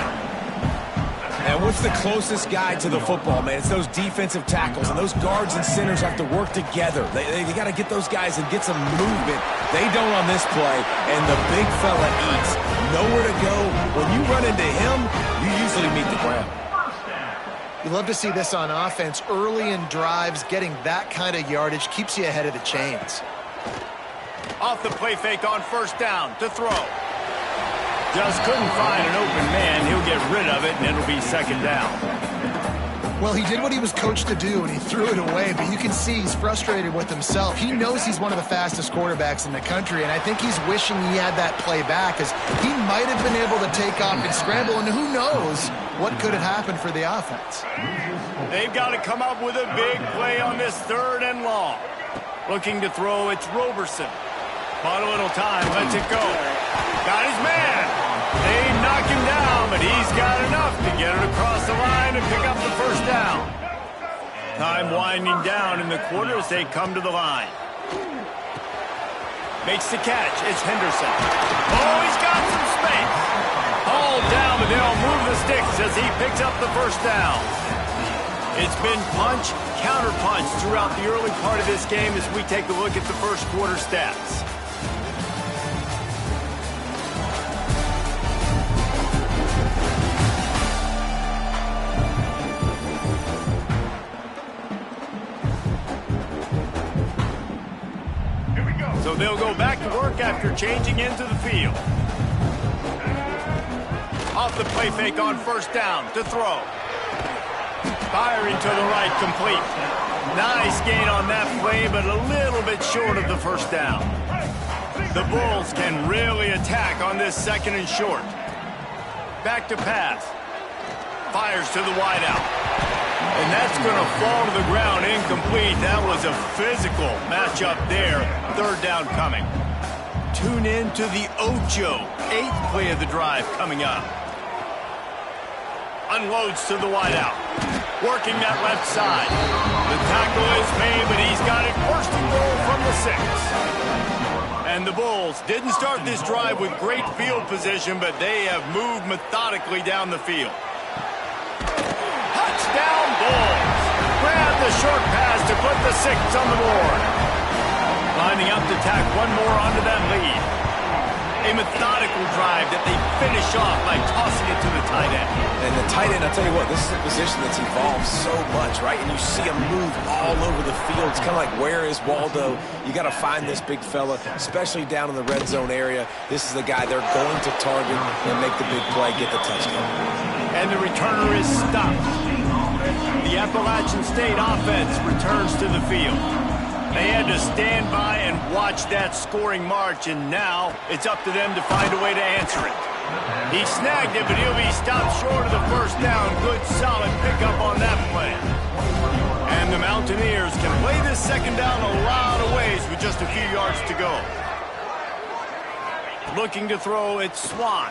S3: And what's the closest guy to the football, man? It's those defensive tackles, and those guards and centers have to work together. They got to get those guys and get some movement. They don't on this play, and the big fella eats. Nowhere to go. When you run into him, you usually meet the ground.
S2: You love to see this on offense. Early in drives, getting that kind of yardage keeps you ahead of the chains.
S1: Off the play fake on 1st down to throw. Just couldn't find an open man. He'll get rid of it, and it'll be 2nd down.
S2: Well, he did what he was coached to do, and he threw it away, but you can see he's frustrated with himself. He knows he's one of the fastest quarterbacks in the country, and I think he's wishing he had that play back, as he might have been able to take off and scramble, and who knows what could have happened for the offense.
S1: They've got to come up with a big play on this 3rd and long. Looking to throw, it's Roberson. Bought a little time, lets it go. Got his man. They knock him down, but he's got enough to get it across the line and pick up the first down. Time winding down in the quarter as they come to the line. Makes the catch. It's Henderson. Oh, he's got some space. Hauled down, but they'll move the sticks as he picks up the first down. It's been punch, counter-punch throughout the early part of this game as we take a look at the first quarter stats. So they'll go back to work after changing into the field. Off the play fake on first down to throw. Firing to the right, complete. Nice gain on that play, but a little bit short of the first down. The Bulls can really attack on this second and short. Back to pass. Fires to the wideout. And that's going to fall to the ground incomplete. That was a physical matchup there. Third down coming. Tune in to the Ocho. 8th play of the drive coming up. Unloads to the wideout. Working that left side. The tackle is made, but he's got it first and goal from the 6. And the Bulls didn't start this drive with great field position, but they have moved methodically down the field. Touchdown Bulls. Grab the short pass to put the 6 on the board. Lining up to tack one more onto that lead. A methodical drive that they finish off by tossing it to the tight end.
S3: And the tight end, I'll tell you what, this is a position that's evolved so much, right? And you see him move all over the field. It's kind of like, where is Waldo? You got to find this big fella, especially down in the red zone area. This is the guy they're going to target and make the big play, get the touchdown.
S1: And the returner is stopped. The Appalachian State offense returns to the field. They had to stand by and watch that scoring march, and now it's up to them to find a way to answer it. He snagged it, but he'll be stopped short of the first down. Good, solid pickup on that play. And the Mountaineers can play this second down a lot of ways with just a few yards to go. Looking to throw, it's Swan.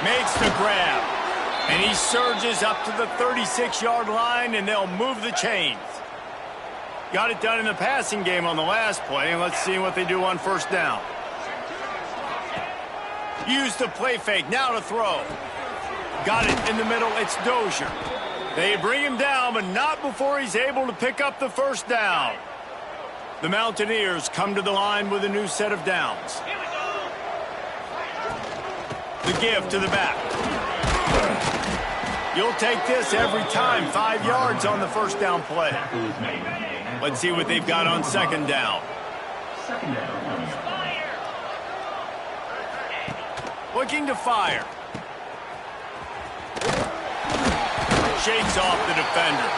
S1: Makes the grab. And he surges up to the 36-yard line, and they'll move the chains. Got it done in the passing game on the last play, and let's see what they do on first down. Use the play fake, now to throw. Got it in the middle, it's Dozier. They bring him down, but not before he's able to pick up the first down. The Mountaineers come to the line with a new set of downs. The give to the back. You'll take this every time. 5 yards on the first down play. Let's see what they've got on second down. Looking to fire. Shakes off the defender.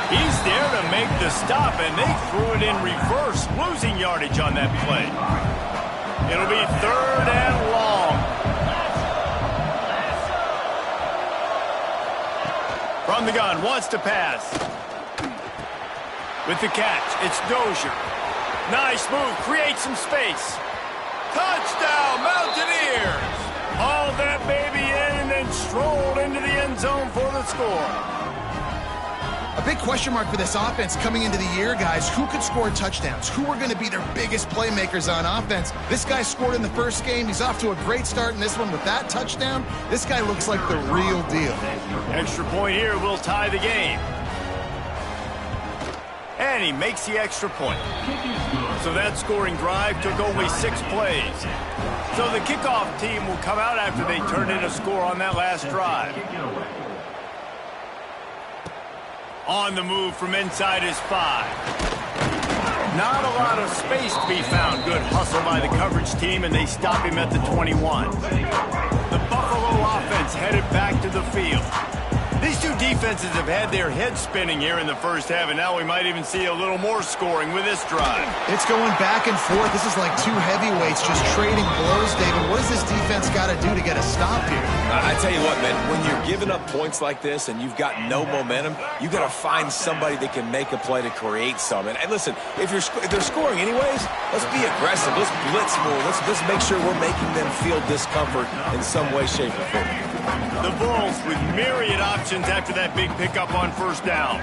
S1: He's there to make the stop, and they threw it in reverse, losing yardage on that play. It'll be third and long. From the gun, wants to pass. With the catch, it's Dozier. Nice move, creates some space. Touchdown, Mountaineers! Hauled that baby in and then strolled into the end zone for the score.
S2: A big question mark for this offense coming into the year, guys. Who could score touchdowns? Who are going to be their biggest playmakers on offense? This guy scored in the first game. He's off to a great start in this one with that touchdown. This guy looks like the real deal.
S1: Extra point here will tie the game. And he makes the extra point. So that scoring drive took only 6 plays. So the kickoff team will come out after they turned in a score on that last drive. On the move from inside his 5. Not a lot of space to be found. Good hustle by the coverage team, and they stop him at the 21. The Buffalo offense headed back to the field. These two defenses have had their heads spinning here in the first half, and now we might even see a little more scoring with this drive.
S2: It's going back and forth. This is like two heavyweights just trading blows, David. What does this defense got to do to get a stop here?
S3: I tell you what, man, when you're giving up points like this and you've got no momentum, you got to find somebody that can make a play to create some. And listen, if they're scoring anyways, let's be aggressive. Let's blitz more. Let's make sure we're making them feel discomfort in some way, shape, or form.
S1: The Bulls with myriad options after that big pickup on first down.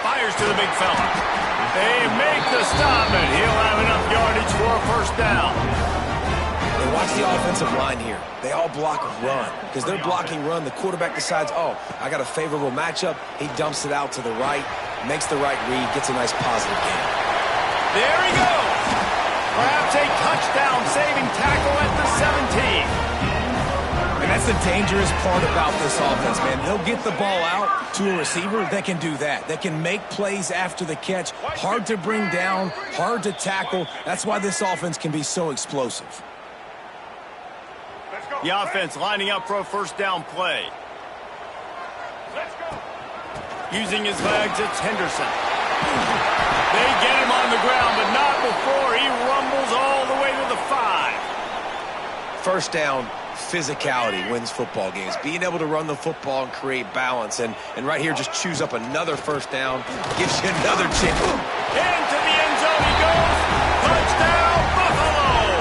S1: Fires to the big fella. They make the stop, and he'll have enough yardage for a first down.
S3: And watch the offensive line here. They all block run. Because they're blocking run, the quarterback decides, oh, I got a favorable matchup. He dumps it out to the right, makes the right read, gets a nice positive gain.
S1: There he goes. Perhaps a touchdown-saving tackle at the 17.
S3: And that's the dangerous part about this offense, man. They'll get the ball out to a receiver. They can do that. They can make plays after the catch. Hard to bring down, hard to tackle. That's why this offense can be so explosive.
S1: The offense lining up for a first down play. Using his legs, it's Henderson. They get him on the ground, but not before he rumbles all the way to the 5.
S3: First down, physicality wins football games. Being able to run the football and create balance. And right here, just choose up another first down. Gives you another chance.
S1: Into the end zone he goes. Touchdown, Buffalo!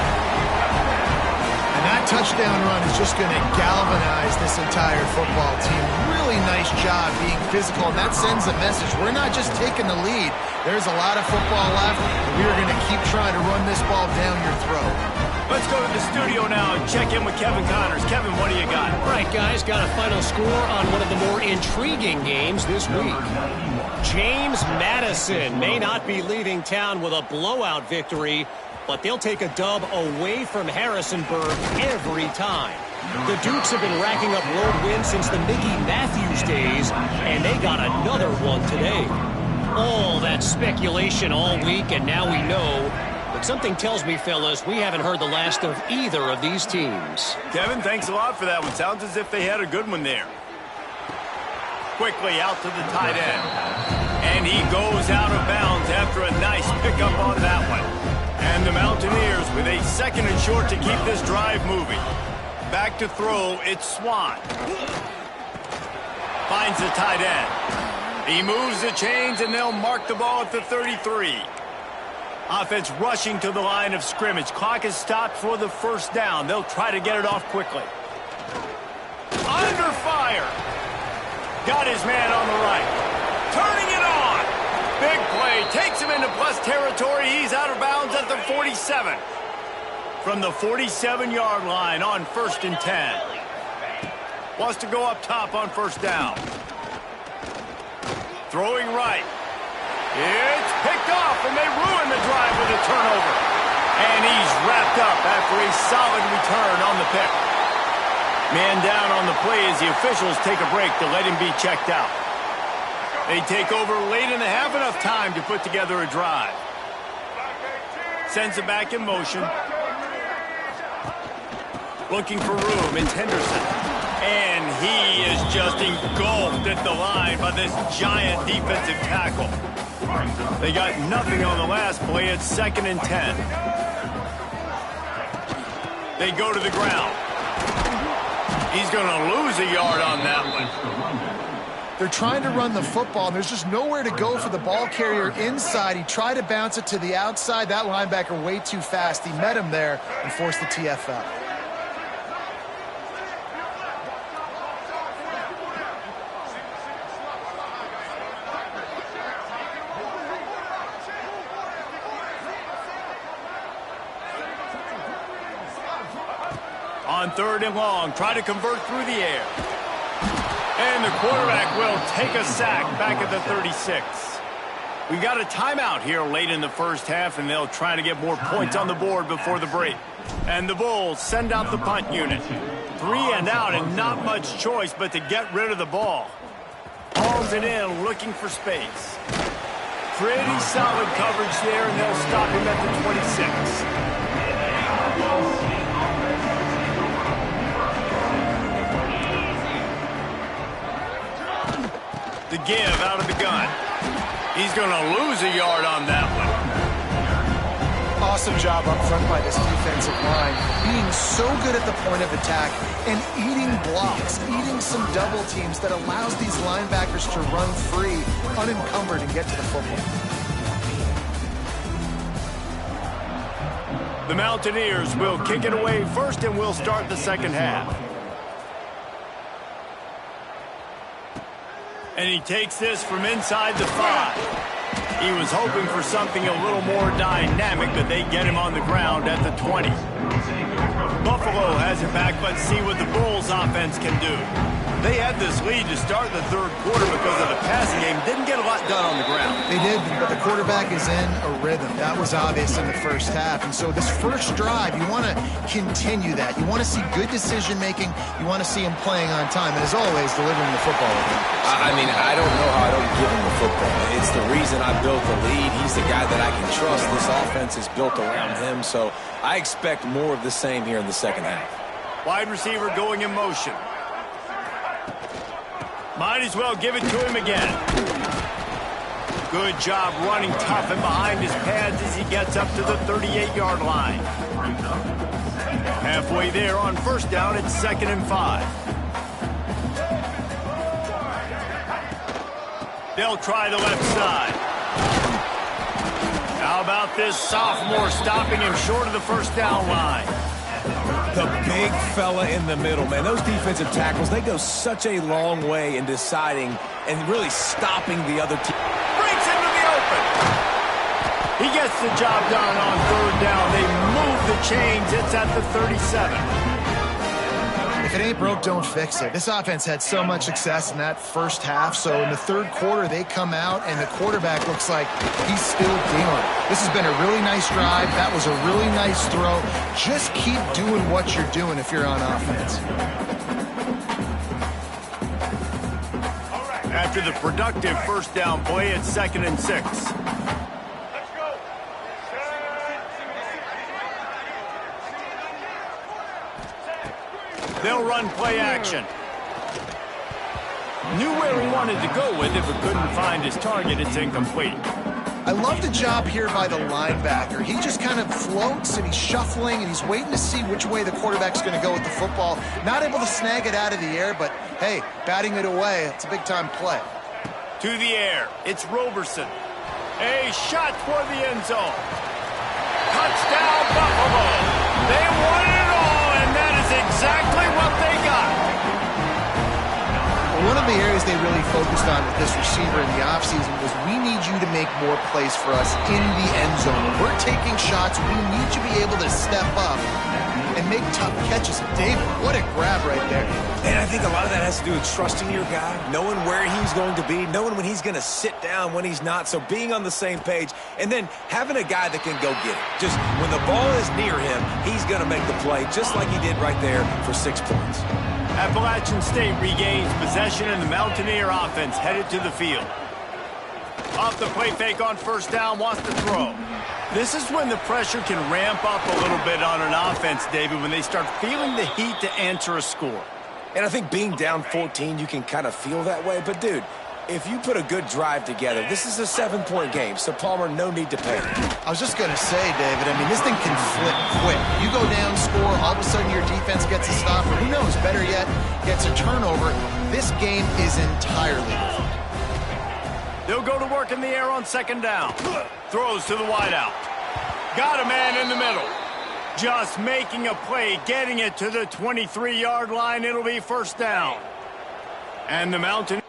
S2: And that touchdown run is just going to galvanize this entire football team. Really nice job being physical, and that sends a message. We're not just taking the lead. There's a lot of football left, and we are going to keep trying to run this ball down your throat.
S1: Let's go to the studio now and check in with Kevin Connors. Kevin, what do you got?
S5: All right, guys, got a final score on one of the more intriguing games this week. James Madison may not be leaving town with a blowout victory, but they'll take a dub away from Harrisonburg every time. The Dukes have been racking up road wins since the Mickey Matthews days, and they got another one today. All that speculation all week, and now we know. But something tells me, fellas, we haven't heard the last of either of these teams.
S1: Kevin, thanks a lot for that one. Sounds as if they had a good one there. Quickly out to the tight end. And he goes out of bounds after a nice pickup on that one. And the Mountaineers with a second and short to keep this drive moving. Back to throw, it's Swan. Finds the tight end. He moves the chains, and they'll mark the ball at the 33. Offense rushing to the line of scrimmage. Clock is stopped for the first down. They'll try to get it off quickly. Under fire. Got his man on the right. Turning it on. Big play. Takes him into plus territory. He's out of bounds at the 47. From the 47-yard line on 1st and 10. Wants to go up top on first down. Throwing right. It's picked off, and they ruin the drive with a turnover. And he's wrapped up after a solid return on the pick. Man down on the play as the officials take a break to let him be checked out. They take over late in the half, enough time to put together a drive. Sends it back in motion. Looking for room, it's Henderson. And he is just engulfed at the line by this giant defensive tackle. They got nothing on the last play. It's 2nd and 10. They go to the ground. He's going to lose a yard on that one.
S2: They're trying to run the football, and there's just nowhere to go for the ball carrier inside. He tried to bounce it to the outside. That linebacker way too fast. He met him there and forced the TFL.
S1: On 3rd and long, try to convert through the air. And the quarterback will take a sack back at the 36. We got a timeout here late in the first half, and they'll try to get more points on the board before the break. And the Bulls send out the punt unit. 3 and out, and not much choice but to get rid of the ball. Hauls it in, looking for space. Pretty solid coverage there, and they'll stop him at the 26. The give out of the gun. He's going to lose a yard on that one.
S2: Awesome job up front by this defensive line, being so good at the point of attack and eating blocks, eating some double teams that allows these linebackers to run free, unencumbered, and get to the football.
S1: The Mountaineers will kick it away first, and we'll start the second half. And he takes this from inside the 5. He was hoping for something a little more dynamic, but they get him on the ground at the 20. Buffalo has it back. Let's see what the Bulls offense can do. They had this lead to start the third quarter because of the passing game. Didn't get a lot done on the ground.
S2: They did, but the quarterback is in a rhythm. That was obvious in the first half. And so this first drive, you want to continue that. You want to see good decision-making. You want to see him playing on time. And as always, delivering the football.
S3: I mean, I don't know how I don't give him the football. It's the reason I built the lead. He's the guy that I can trust. This offense is built around him. So I expect more of the same here in the second half.
S1: Wide receiver going in motion. Might as well give it to him again. Good job running tough and behind his pads as he gets up to the 38-yard line. Halfway there on first down, it's 2nd and 5. They'll try the left side. How about this sophomore stopping him short of the first down line?
S3: The big fella in the middle, man. Those defensive tackles, they go such a long way in deciding and really stopping the other team.
S1: Breaks into the open. He gets the job done on third down. They move the chains. It's at the 37.
S2: If it ain't broke, don't fix it. This offense had so much success in that first half, so in the third quarter, they come out, and the quarterback looks like he's still dealing. This has been a really nice drive. That was a really nice throw. Just keep doing what you're doing if you're on offense.
S1: After the productive first down play, it's 2nd and 6. They'll run play action. Knew where he wanted to go with it, but couldn't find his target. It's incomplete.
S2: I love the job here by the linebacker. He just kind of floats, and he's shuffling, and he's waiting to see which way the quarterback's going to go with the football. Not able to snag it out of the air, but, hey, batting it away, it's a big-time play.
S1: To the air, it's Roberson. A shot toward the end zone. Touchdown, Buffalo. They won it all, and that is exactly what they got.
S2: One of the areas they really focused on with this receiver in the offseason was we need you to make more plays for us in the end zone. When we're taking shots, we need you to be able to step up and make tough catches. David, what a grab right there.
S3: And I think a lot of that has to do with trusting your guy, knowing where he's going to be, knowing when he's going to sit down, when he's not. So being on the same page, and then having a guy that can go get it. Just when the ball is near him, he's going to make the play, just like he did right there for 6 points.
S1: Appalachian State regains possession, and the Mountaineer offense headed to the field. Off the play fake on first down, wants to throw. This is when the pressure can ramp up a little bit on an offense, David, when they start feeling the heat to answer a score.
S3: And I think being down 14, you can kind of feel that way. But, dude, if you put a good drive together, this is a 7-point game, so Palmer, no need to panic.
S2: I was just going to say, David, I mean, this thing can flip quick. You go down, score, all of a sudden your defense gets a stop, or who knows, better yet, gets a turnover. This game is entirely different.
S1: They'll go to work in the air on second down. Throws to the wideout. Got a man in the middle. Just making a play, getting it to the 23-yard line. It'll be first down. And the Mountain...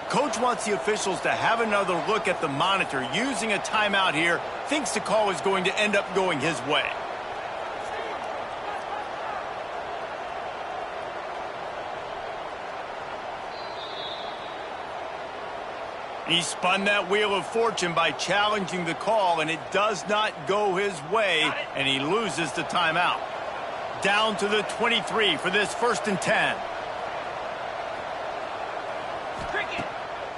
S1: Coach wants the officials to have another look at the monitor. Using a timeout here, thinks the call is going to end up going his way. He spun that wheel of fortune by challenging the call, and it does not go his way, and he loses the timeout. Down to the 23 for this 1st and 10.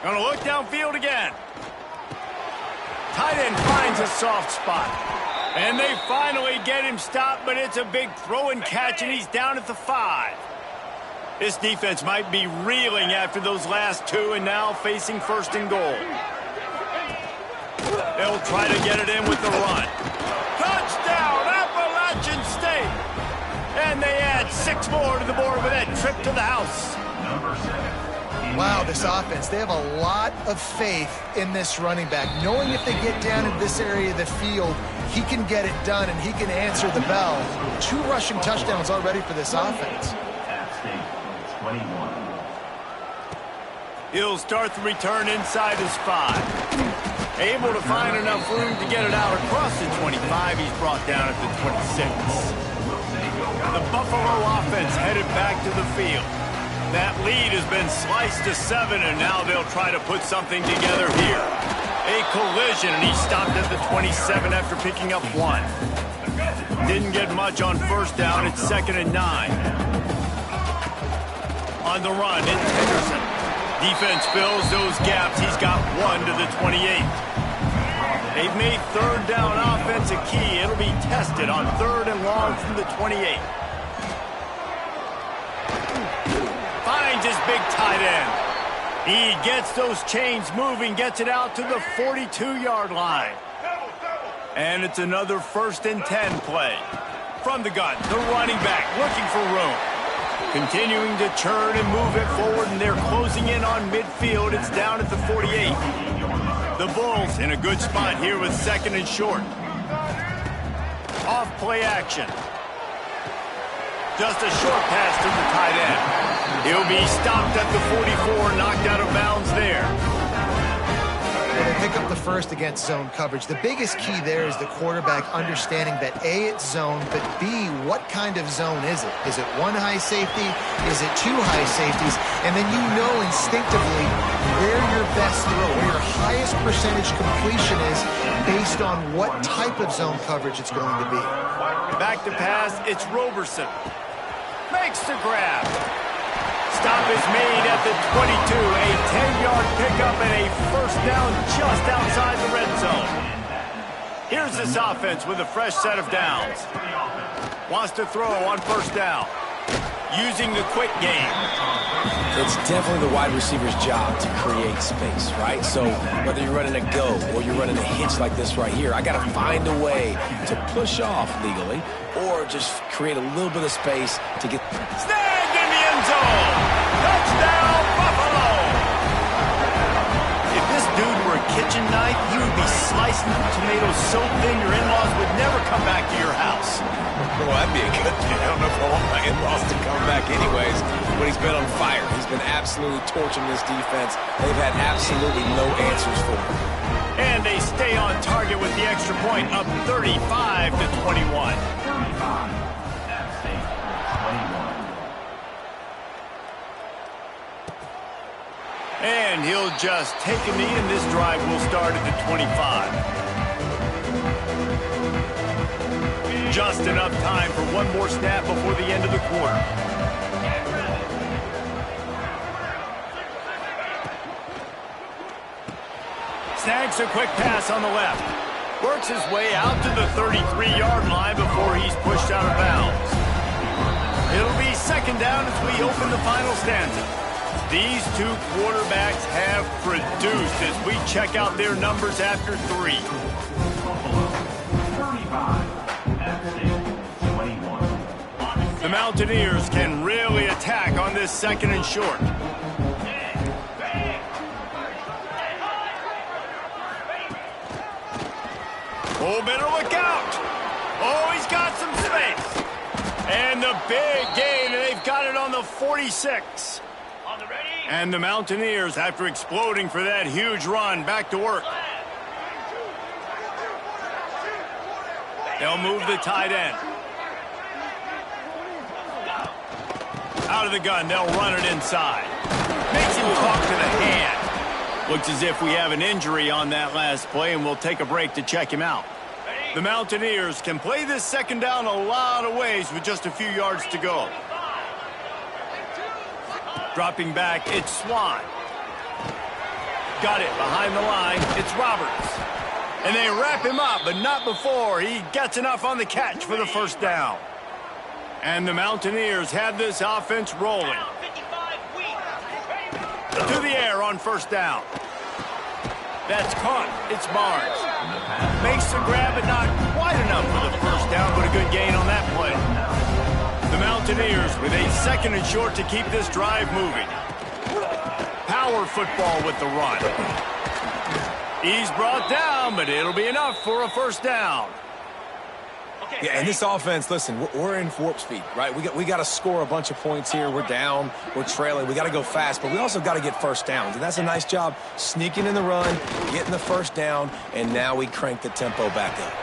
S1: Gonna look downfield again. Tight end finds a soft spot. And they finally get him stopped, but it's a big throw and catch, and he's down at the 5. This defense might be reeling after those last two and now facing first and goal. They'll try to get it in with the run. Touchdown, Appalachian State! And they add 6 more to the board with that trip to the house.
S2: Wow, this offense, they have a lot of faith in this running back, knowing if they get down in this area of the field, he can get it done and he can answer the bell. 2 rushing touchdowns already for this offense.
S1: He'll start the return inside his 5. Able to find enough room to get it out across the 25. He's brought down at the 26. The Buffalo offense headed back to the field. That lead has been sliced to 7, and now they'll try to put something together here. A collision, and he stopped at the 27 after picking up 1. Didn't get much on first down. It's 2nd and 9. On the run, it's Henderson. Defense fills those gaps. He's got 1 to the 28. They've made 3rd down offense a key. It'll be tested on 3rd and long from the 28. Finds his big tight end. He gets those chains moving, gets it out to the 42-yard line. And it's another 1st and 10 play. From the gun, the running back looking for room. Continuing to churn and move it forward, and they're closing in on midfield. It's down at the 48. The Bulls in a good spot here with 2nd and short. Off play action. Just a short pass to the tight end. He'll be stopped at the 44, knocked out of bounds there.
S2: They pick up the first against zone coverage. The biggest key there is the quarterback understanding that A, it's zone, but B, what kind of zone is it? Is it 1 high safety? Is it 2 high safeties? And then you know instinctively where your best throw, where your highest percentage completion is based on what type of zone coverage it's going to be.
S1: Back to pass, it's Roberson. Makes the grab. Stop is made at the 22. A 10-yard pickup and a 1st down just outside the red zone. Here's this offense with a fresh set of downs. Wants to throw on 1st down. Using the quick game.
S3: It's definitely the wide receiver's job to create space, right? So whether you're running a go or you're running a hitch like this right here, I got to find a way to push off legally or just create a little bit of space to get...
S1: Snagged in the end zone! Touchdown, Buffalo! If this dude were a kitchen knife, he would be slicing tomatoes so thin your in-laws would never come back to your house.
S3: Well, that'd be a good thing. I don't know if I want my in-laws to come back anyways, but he's been on fire. He's been absolutely torching this defense. They've had absolutely no answers for him.
S1: And they stay on target with the extra point, up 35 to 21. And he'll just take a knee, and this drive will start at the 25. Just enough time for one more snap before the end of the quarter. Snags a quick pass on the left. Works his way out to the 33-yard line before he's pushed out of bounds. It'll be 2nd down as we open the final stanza. These 2 quarterbacks have produced as we check out their numbers after 3. The Mountaineers can really attack on this 2nd and short. Oh, better look out. Oh, he's got some space. And the big gain, and they've got it on the 46. And the Mountaineers, after exploding for that huge run, back to work. They'll move the tight end. Out of the gun, they'll run it inside. Makes him talk to the hand. Looks as if we have an injury on that last play, and we'll take a break to check him out. The Mountaineers can play this 2nd down a lot of ways with just a few yards to go. Dropping back, it's Swan. Got it behind the line, it's Roberts. And they wrap him up, but not before he gets enough on the catch for the 1st down. And the Mountaineers have this offense rolling. To the air on first down. That's caught. It's Barnes. Makes the grab, but not quite enough for the first down, but a good gain on that play. The Mountaineers with a 2nd and short to keep this drive moving. Power football with the run. He's brought down, but it'll be enough for a first down.
S3: Yeah, and this offense, listen, we're in warp speed, right? We got to score a bunch of points here. We're down. We're trailing. We got to go fast, but we also got to get first downs. And that's a nice job sneaking in the run, getting the first down, and now we crank the tempo back up.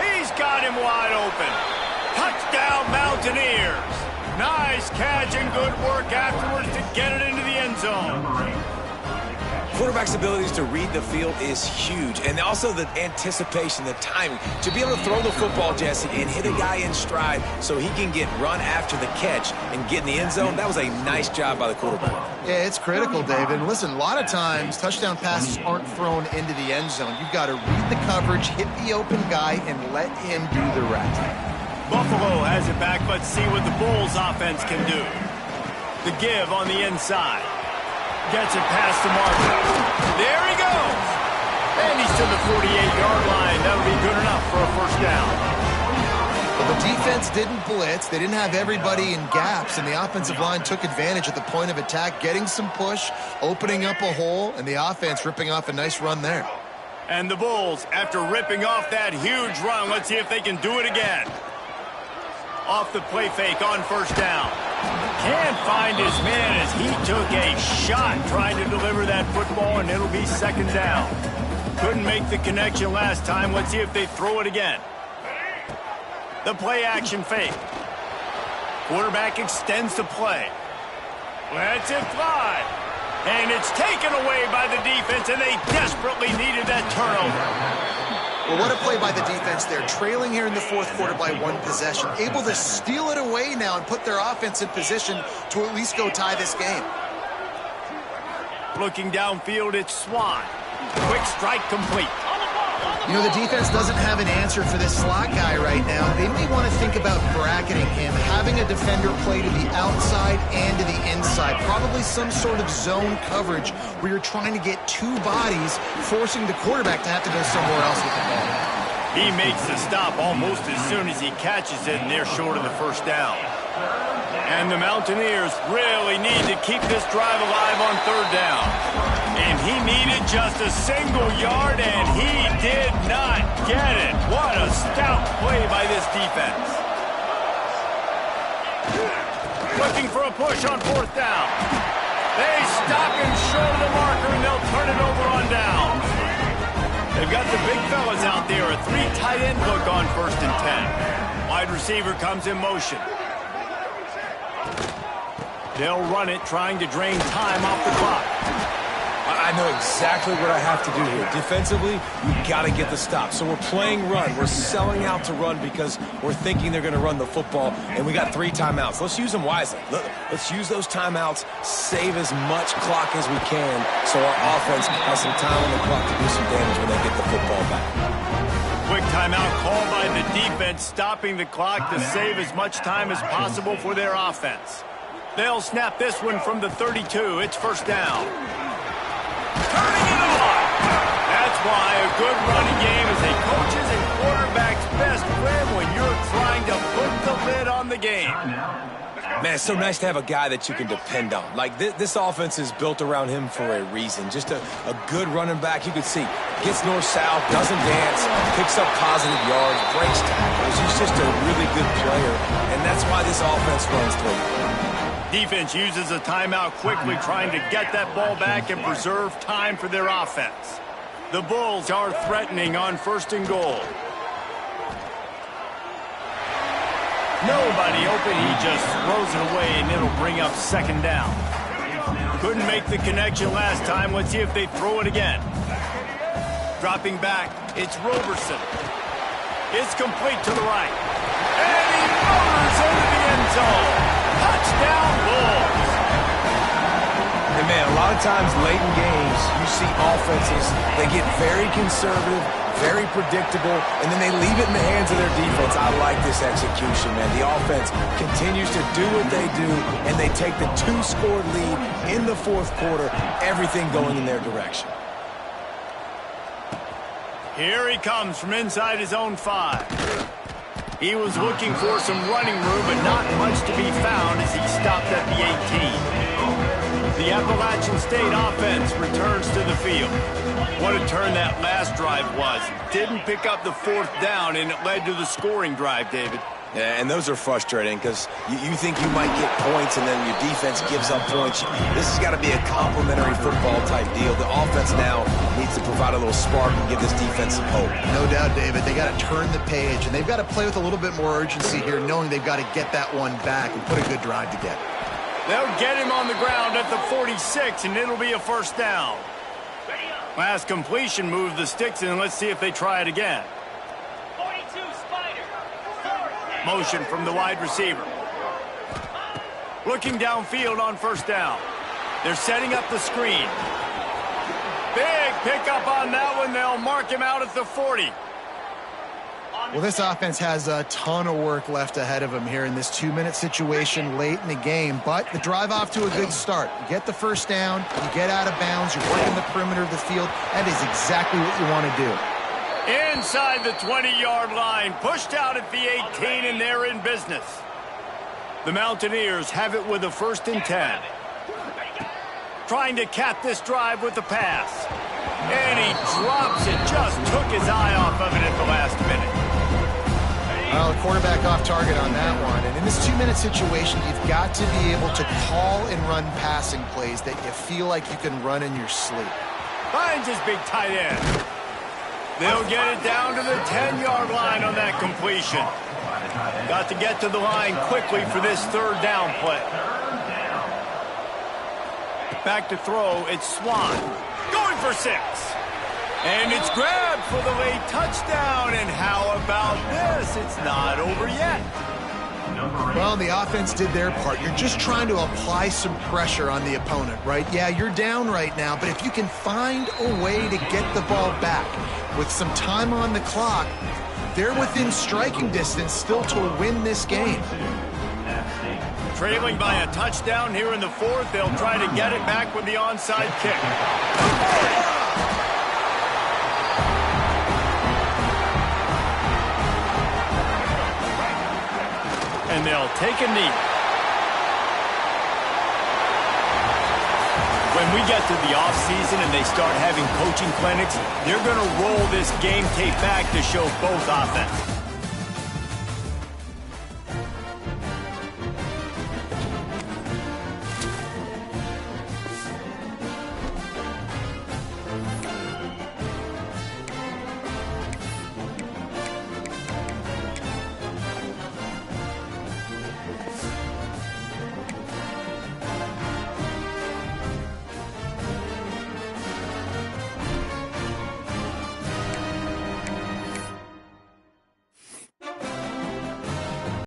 S1: He's got him wide open. Touchdown, Mountaineers. Nice catch and good work afterwards to get it into the end zone.
S3: Quarterback's abilities to read the field is huge, and also the anticipation, the timing. To be able to throw the football, Jesse, and hit a guy in stride so he can get run after the catch and get in the end zone, that was a nice job by the quarterback.
S2: Yeah, it's critical, David. And listen, a lot of times touchdown passes aren't thrown into the end zone. You've got to read the coverage, hit the open guy, and let him do the rest.
S1: Buffalo has it back. Let's see what the Bulls offense can do. The give on the inside. Gets it past the marker. There he goes. And he's to the 48-yard line. That'll be good enough for a first down.
S2: Well, the defense didn't blitz. They didn't have everybody in gaps, and the offensive line took advantage at the point of attack, getting some push, opening up a hole, and the offense ripping off a nice run there.
S1: And the Bulls, after ripping off that huge run, let's see if they can do it again. Off the play fake on first down. Can't find his man as he took a shot trying to deliver that football, and it'll be 2nd down. Couldn't make the connection last time. Let's see if they throw it again. The play action fake. Quarterback extends the play. Lets it fly. And it's taken away by the defense, and they desperately needed that turnover.
S2: Well, what a play by the defense there. Trailing here in the 4th quarter by 1 possession. Able to steal it away now and put their offense in position to at least go tie this game.
S1: Looking downfield, it's Swan. Quick strike complete.
S2: You know, the defense doesn't have an answer for this slot guy right now. They may want to think about bracketing him, having a defender play to the outside and to the inside. Probably some sort of zone coverage where you're trying to get 2 bodies, forcing the quarterback to have to go somewhere else with the ball.
S1: He makes the stop almost as soon as he catches it, and they're short of the first down. And the Mountaineers really need to keep this drive alive on 3rd down. And he needed just a single yard, and he did not get it. What a stout play by this defense. Looking for a push on 4th down. They stop him short of the marker, and they'll turn it over on down. They've got the big fellas out there. A 3 tight end look on 1st and 10. Wide receiver comes in motion. They'll run it, trying to drain time off the clock.
S3: I know exactly what I have to do here. Defensively, we've got to get the stop. So we're playing run. We're selling out to run because we're thinking they're going to run the football, and we got 3 timeouts. Let's use them wisely. Let's use those timeouts, save as much clock as we can so our offense has some time on the clock to do some damage when they get the football back.
S1: Quick timeout called by the defense, stopping the clock to save as much time as possible for their offense. They'll snap this one from the 32. It's 1st down. Turning it on. That's why a good running game is a coach's and quarterback's best friend when you're trying to put the lid on the game.
S3: Man, it's so nice to have a guy that you can depend on. Like, this offense is built around him for a reason. Just a good running back. You can see, gets north-south, doesn't dance, picks up positive yards, breaks tackles. He's just a really good player, and that's why this offense runs through.
S1: Defense uses a timeout quickly, trying to get that ball back and preserve time for their offense. The Bulls are threatening on 1st and goal. Nobody open. He just throws it away, and it'll bring up 2nd down. Couldn't make the connection last time. Let's see if they throw it again. Dropping back, it's Roberson. It's complete to the right. And he motors into the end zone. Touchdown, Bulls.
S3: And man, a lot of times late in games, you see offenses, they get very conservative, very predictable, and then they leave it in the hands of their defense. I like this execution, man. The offense continues to do what they do, and they take the 2-score lead in the fourth quarter, everything going in their direction.
S1: Here he comes from inside his own 5. He was looking for some running room, but not much to be found as he stopped at the 18. The Appalachian State offense returns to the field. What a turn that last drive was. Didn't pick up the 4th down, and it led to the scoring drive, David.
S3: Yeah, and those are frustrating because you think you might get points and then your defense gives up points. This has got to be a complementary football type deal. The offense now needs to provide a little spark and give this defense some hope.
S2: No doubt, David. They got to turn the page, and they've got to play with a little bit more urgency here, knowing they've got to get that one back and put a good drive together.
S1: They'll get him on the ground at the 46, and it'll be a 1st down. Last completion moved the sticks, and let's see if they try it again. Motion from the wide receiver. Looking downfield on 1st down. They're setting up the screen. Big pickup on that one. They'll mark him out at the 40.
S2: Well, this offense has a ton of work left ahead of them here in this 2-minute situation late in the game, but the drive off to a good start. You get the 1st down, you get out of bounds, you're working the perimeter of the field. That is exactly what you want to do.
S1: Inside the 20-yard line, pushed out at the 18, and they're in business. The Mountaineers have it with a 1st and 10. Trying to cap this drive with the pass. And he drops it, just took his eye off of it at the last minute.
S2: Well, the quarterback off target on that one. And in this 2-minute situation, you've got to be able to call and run passing plays that you feel like you can run in your sleep.
S1: Finds his big tight end. They'll get it down to the 10-yard line on that completion. Got to get to the line quickly for this 3rd down play. Back to throw, it's Swan. Going for 6. And it's grabbed for the late touchdown. And how about this? It's not over yet.
S2: Well, the offense did their part. You're just trying to apply some pressure on the opponent, right? Yeah, you're down right now, but if you can find a way to get the ball back with some time on the clock, they're within striking distance still to win this game.
S1: Trailing by a touchdown here in the 4th. They'll try to get it back with the onside kick. And they'll take a knee. When we get to the offseason and they start having coaching clinics, they're going to roll this game tape back to show both offenses.